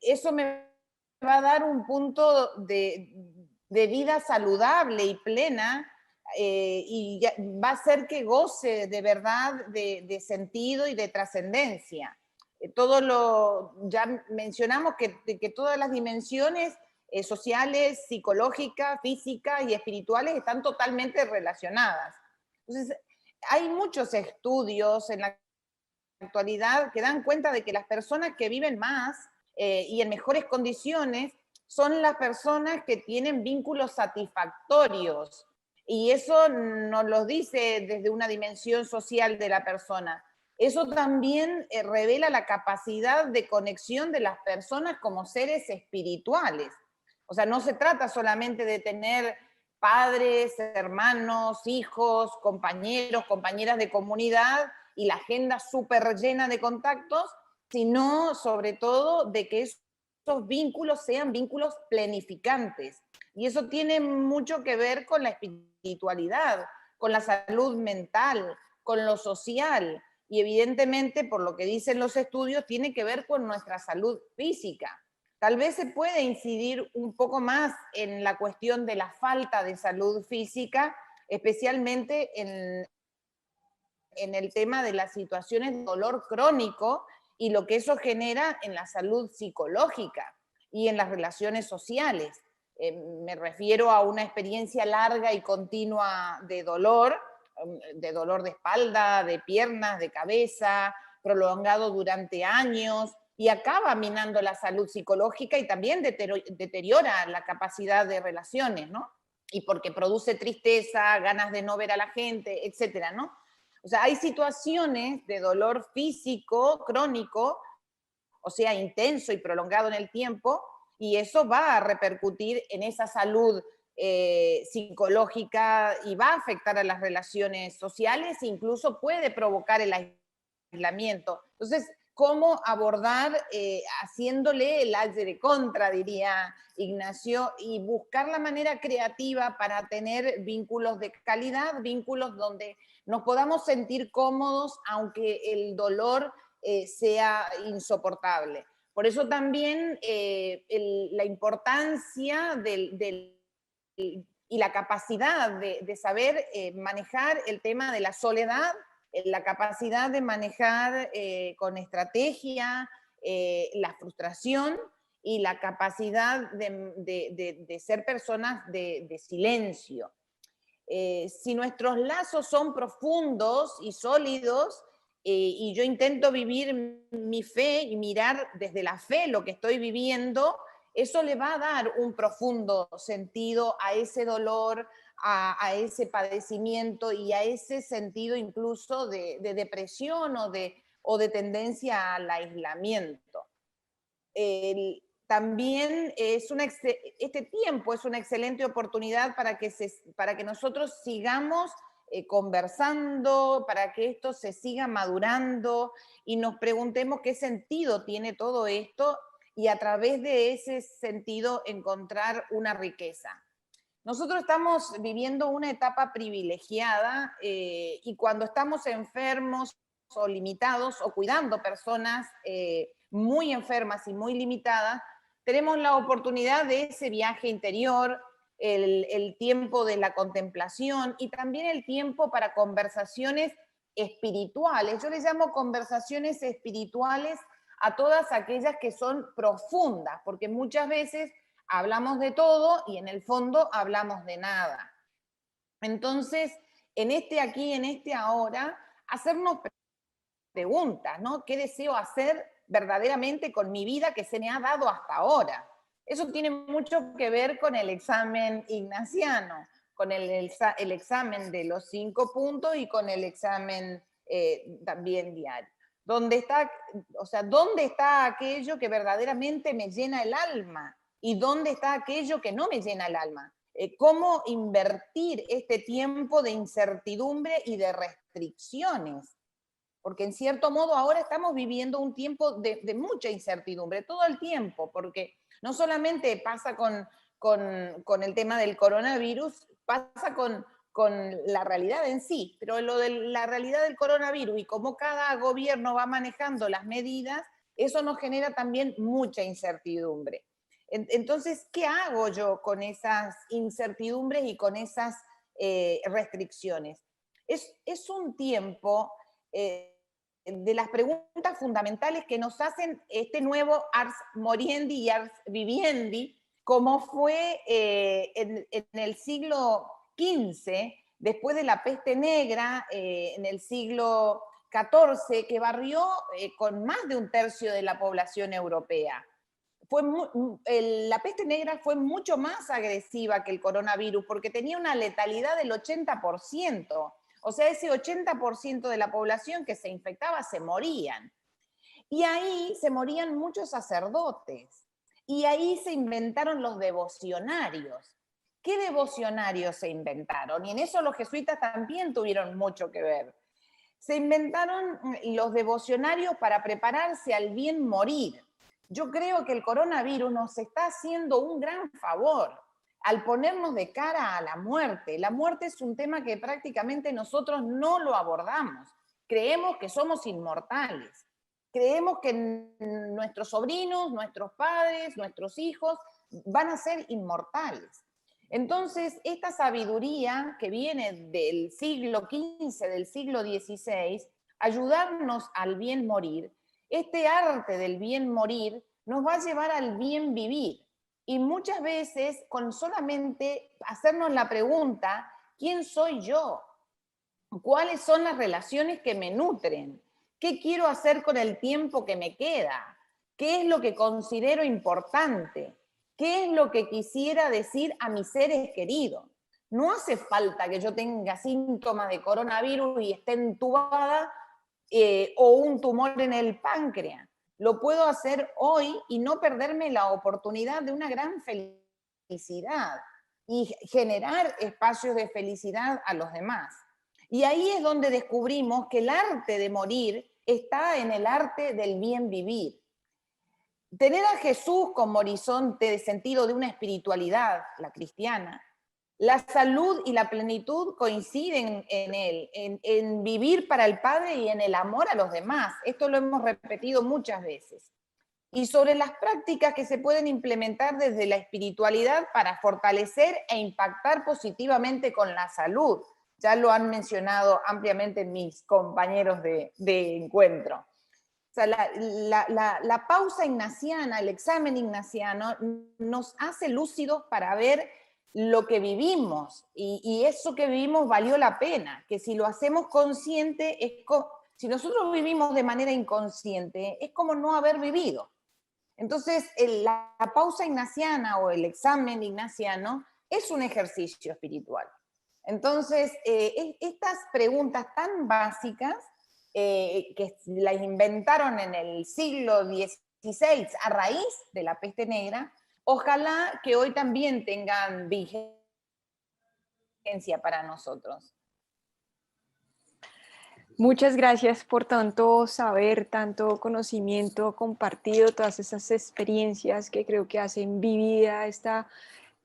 eso me va a dar un punto de vida saludable y plena, y va a hacer que goce de verdad de sentido y de trascendencia. Ya mencionamos que todas las dimensiones sociales, psicológicas, físicas y espirituales están totalmente relacionadas. Entonces, hay muchos estudios en la actualidad que dan cuenta de que las personas que viven más y en mejores condiciones son las personas que tienen vínculos satisfactorios. Y eso nos lo dice desde una dimensión social de la persona. Eso también revela la capacidad de conexión de las personas como seres espirituales. O sea, no se trata solamente de tener padres, hermanos, hijos, compañeros, compañeras de comunidad y la agenda súper llena de contactos, sino sobre todo de que esos vínculos sean vínculos planificantes. Y eso tiene mucho que ver con la espiritualidad, con la salud mental, con lo social, y evidentemente, por lo que dicen los estudios, tiene que ver con nuestra salud física. Tal vez se puede incidir un poco más en la cuestión de la falta de salud física, especialmente en el tema de las situaciones de dolor crónico y lo que eso genera en la salud psicológica y en las relaciones sociales. Me refiero a una experiencia larga y continua de dolor de espalda, de piernas, de cabeza, prolongado durante años, y acaba minando la salud psicológica y también deteriora la capacidad de relaciones, ¿no? Y porque produce tristeza, ganas de no ver a la gente, etcétera, ¿no? O sea, hay situaciones de dolor físico crónico, o sea, intenso y prolongado en el tiempo, y eso va a repercutir en esa salud psicológica y va a afectar a las relaciones sociales, incluso puede provocar el aislamiento. Entonces, ¿cómo abordar haciéndole el aire de contra, diría Ignacio, y buscar la manera creativa para tener vínculos de calidad, vínculos donde nos podamos sentir cómodos, aunque el dolor sea insoportable? Por eso también la importancia y la capacidad de saber manejar el tema de la soledad, la capacidad de manejar con estrategia la frustración y la capacidad de ser personas de silencio. Si nuestros lazos son profundos y sólidos, y yo intento vivir mi fe y mirar desde la fe lo que estoy viviendo, eso le va a dar un profundo sentido a ese dolor, a ese padecimiento y a ese sentido incluso de depresión o de tendencia al aislamiento. También este tiempo es una excelente oportunidad para que nosotros sigamos conversando, para que esto se siga madurando y nos preguntemos qué sentido tiene todo esto y a través de ese sentido encontrar una riqueza. Nosotros estamos viviendo una etapa privilegiada y cuando estamos enfermos o limitados o cuidando personas muy enfermas y muy limitadas, tenemos la oportunidad de ese viaje interior, el tiempo de la contemplación y también el tiempo para conversaciones espirituales. Yo les llamo conversaciones espirituales a todas aquellas que son profundas, porque muchas veces hablamos de todo y en el fondo hablamos de nada. Entonces, en este aquí, en este ahora, hacernos preguntas, ¿no? ¿Qué deseo hacer verdaderamente con mi vida que se me ha dado hasta ahora? Eso tiene mucho que ver con el examen ignaciano, con el examen de los 5 puntos y con el examen también diario. ¿Dónde está aquello que verdaderamente me llena el alma? ¿Y dónde está aquello que no me llena el alma? ¿Cómo invertir este tiempo de incertidumbre y de restricciones? Porque en cierto modo ahora estamos viviendo un tiempo de mucha incertidumbre, todo el tiempo, porque no solamente pasa con el tema del coronavirus, pasa con la realidad en sí, pero lo de la realidad del coronavirus y cómo cada gobierno va manejando las medidas, eso nos genera también mucha incertidumbre. Entonces, ¿qué hago yo con esas incertidumbres y con esas restricciones? Es un tiempo de las preguntas fundamentales que nos hacen este nuevo Ars Moriendi y Ars Viviendi, como fue en el siglo XV, después de la peste negra, en el siglo XIV, que barrió con más de 1/3 de la población europea. La peste negra fue mucho más agresiva que el coronavirus porque tenía una letalidad del 80%. O sea, ese 80% de la población que se infectaba se morían. Y ahí se morían muchos sacerdotes. Y ahí se inventaron los devocionarios. ¿Qué devocionarios se inventaron? Y en eso los jesuitas también tuvieron mucho que ver. Se inventaron los devocionarios para prepararse al bien morir. Yo creo que el coronavirus nos está haciendo un gran favor al ponernos de cara a la muerte. La muerte es un tema que prácticamente nosotros no lo abordamos. Creemos que somos inmortales. Creemos que nuestros sobrinos, nuestros padres, nuestros hijos van a ser inmortales. Entonces, esta sabiduría que viene del siglo XV, del siglo XVI, ayudarnos al bien morir, este arte del bien morir nos va a llevar al bien vivir. Y muchas veces, con solamente hacernos la pregunta, ¿quién soy yo? ¿Cuáles son las relaciones que me nutren? ¿Qué quiero hacer con el tiempo que me queda? ¿Qué es lo que considero importante? ¿Qué es lo que quisiera decir a mis seres queridos? No hace falta que yo tenga síntomas de coronavirus y esté entubada o un tumor en el páncreas. Lo puedo hacer hoy y no perderme la oportunidad de una gran felicidad y generar espacios de felicidad a los demás. Y ahí es donde descubrimos que el arte de morir está en el arte del bien vivir. Tener a Jesús como horizonte de sentido de una espiritualidad, la cristiana, la salud y la plenitud coinciden en él, en vivir para el Padre y en el amor a los demás. Esto lo hemos repetido muchas veces. Y sobre las prácticas que se pueden implementar desde la espiritualidad para fortalecer e impactar positivamente con la salud. Ya lo han mencionado ampliamente mis compañeros de encuentro. O sea, la pausa ignaciana, el examen ignaciano, nos hace lúcidos para ver lo que vivimos y eso que vivimos valió la pena, que si lo hacemos consciente, si nosotros vivimos de manera inconsciente, es como no haber vivido. Entonces, la pausa ignaciana o el examen ignaciano es un ejercicio espiritual. Entonces, estas preguntas tan básicas, que las inventaron en el siglo XVI a raíz de la peste negra, ojalá que hoy también tengan vigencia para nosotros. Muchas gracias por tanto saber, tanto conocimiento compartido, todas esas experiencias que creo que hacen vivida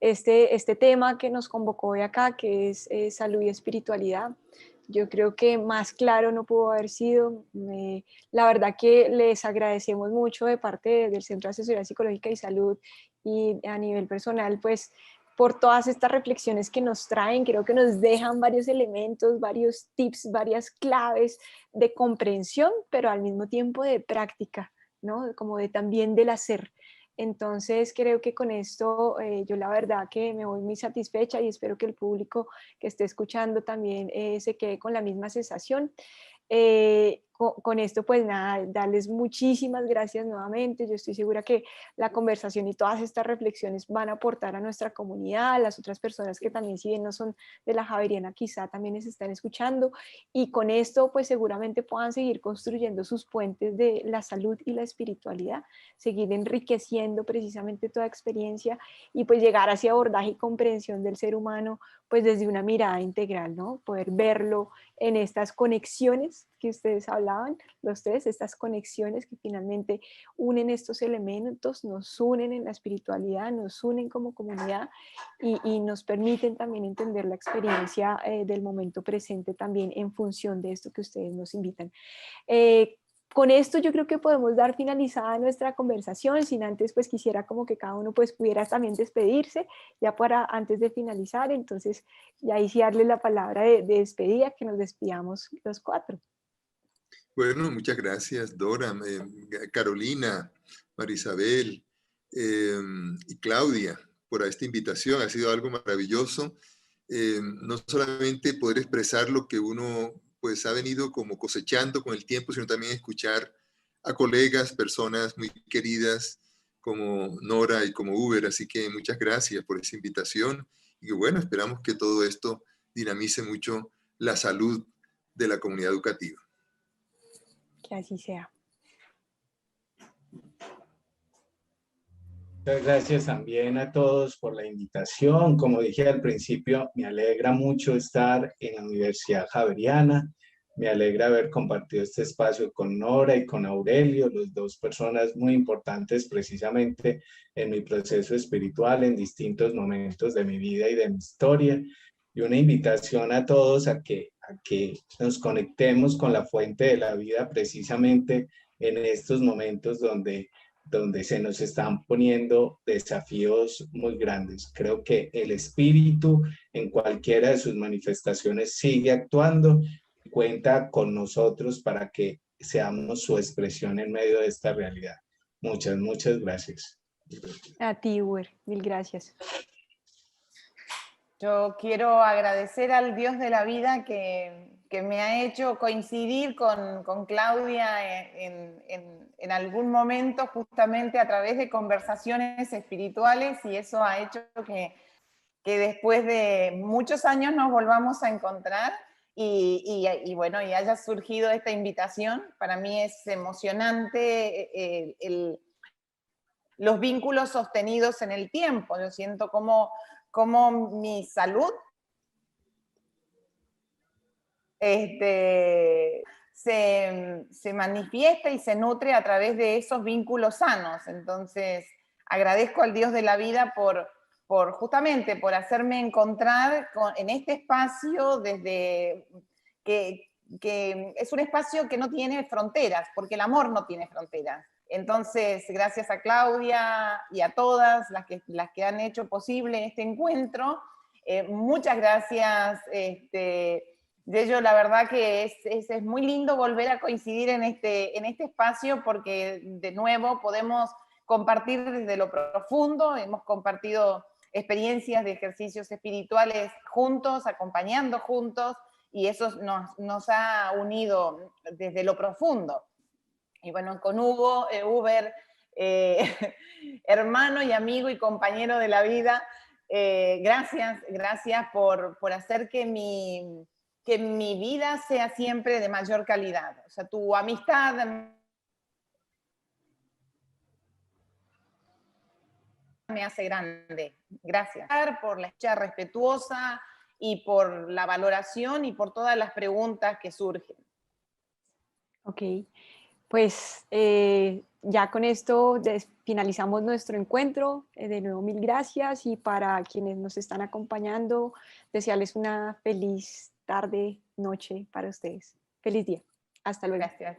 este tema que nos convocó hoy acá, que es salud y espiritualidad. Yo creo que más claro no pudo haber sido. La verdad que les agradecemos mucho de parte del Centro de Asesoría Psicológica y Salud y a nivel personal, pues por todas estas reflexiones que nos traen. Creo que nos dejan varios elementos, varios tips, varias claves de comprensión, pero al mismo tiempo de práctica, ¿no? Como de también del hacer. Entonces creo que con esto yo la verdad que me voy muy satisfecha y espero que el público que esté escuchando también se quede con la misma sensación. Con esto pues nada, darles muchísimas gracias nuevamente. Yo estoy segura que la conversación y todas estas reflexiones van a aportar a nuestra comunidad, a las otras personas que también, si bien no son de la Javeriana, quizá también les están escuchando, y con esto pues seguramente puedan seguir construyendo sus puentes de la salud y la espiritualidad, seguir enriqueciendo precisamente toda experiencia y pues llegar hacia abordaje y comprensión del ser humano pues desde una mirada integral, ¿no? Poder verlo en estas conexiones que ustedes hablaban, los tres, estas conexiones que finalmente unen estos elementos, nos unen en la espiritualidad, nos unen como comunidad y nos permiten también entender la experiencia del momento presente también en función de esto que ustedes nos invitan. Con esto yo creo que podemos dar finalizada nuestra conversación, sin antes pues quisiera como que cada uno pues pudiera también despedirse ya para antes de finalizar, entonces ya ahí sí darle la palabra de despedida, que nos despidamos los cuatro. Bueno, muchas gracias, Dora, Carolina, Marisabel y Claudia por esta invitación. Ha sido algo maravilloso. No solamente poder expresar lo que uno pues ha venido como cosechando con el tiempo, sino también escuchar a colegas, personas muy queridas como Nora y como Uber. Así que muchas gracias por esa invitación y bueno, esperamos que todo esto dinamice mucho la salud de la comunidad educativa. Que así sea. Muchas gracias también a todos por la invitación. Como dije al principio, me alegra mucho estar en la Universidad Javeriana. Me alegra haber compartido este espacio con Nora y con Aurelio, las dos personas muy importantes precisamente en mi proceso espiritual en distintos momentos de mi vida y de mi historia. Y una invitación a todos a que nos conectemos con la fuente de la vida precisamente en estos momentos donde se nos están poniendo desafíos muy grandes. Creo que el espíritu en cualquiera de sus manifestaciones sigue actuando y cuenta con nosotros para que seamos su expresión en medio de esta realidad. Muchas, muchas gracias. A ti, Uber, mil gracias. Yo quiero agradecer al Dios de la vida que me ha hecho coincidir con Claudia en algún momento justamente a través de conversaciones espirituales, y eso ha hecho que después de muchos años nos volvamos a encontrar y bueno, y haya surgido esta invitación. Para mí es emocionante los vínculos sostenidos en el tiempo. Yo siento como mi salud se manifiesta y se nutre a través de esos vínculos sanos. Entonces, agradezco al Dios de la vida justamente por hacerme encontrar en este espacio desde que es un espacio que no tiene fronteras, porque el amor no tiene fronteras. Entonces, gracias a Claudia y a todas las que han hecho posible este encuentro. Muchas gracias. De ello, la verdad que es muy lindo volver a coincidir en este espacio, porque de nuevo podemos compartir desde lo profundo. Hemos compartido experiencias de ejercicios espirituales juntos, acompañando juntos, y eso nos ha unido desde lo profundo. Y bueno, con Uber, hermano y amigo y compañero de la vida, Gracias por hacer que mi vida sea siempre de mayor calidad. O sea, tu amistad me hace grande. Gracias por la escucha respetuosa y por la valoración y por todas las preguntas que surgen. Ok, pues ya con esto finalizamos nuestro encuentro. De nuevo, mil gracias, y para quienes nos están acompañando, desearles una feliz tarde, noche para ustedes. Feliz día. Hasta luego. Gracias.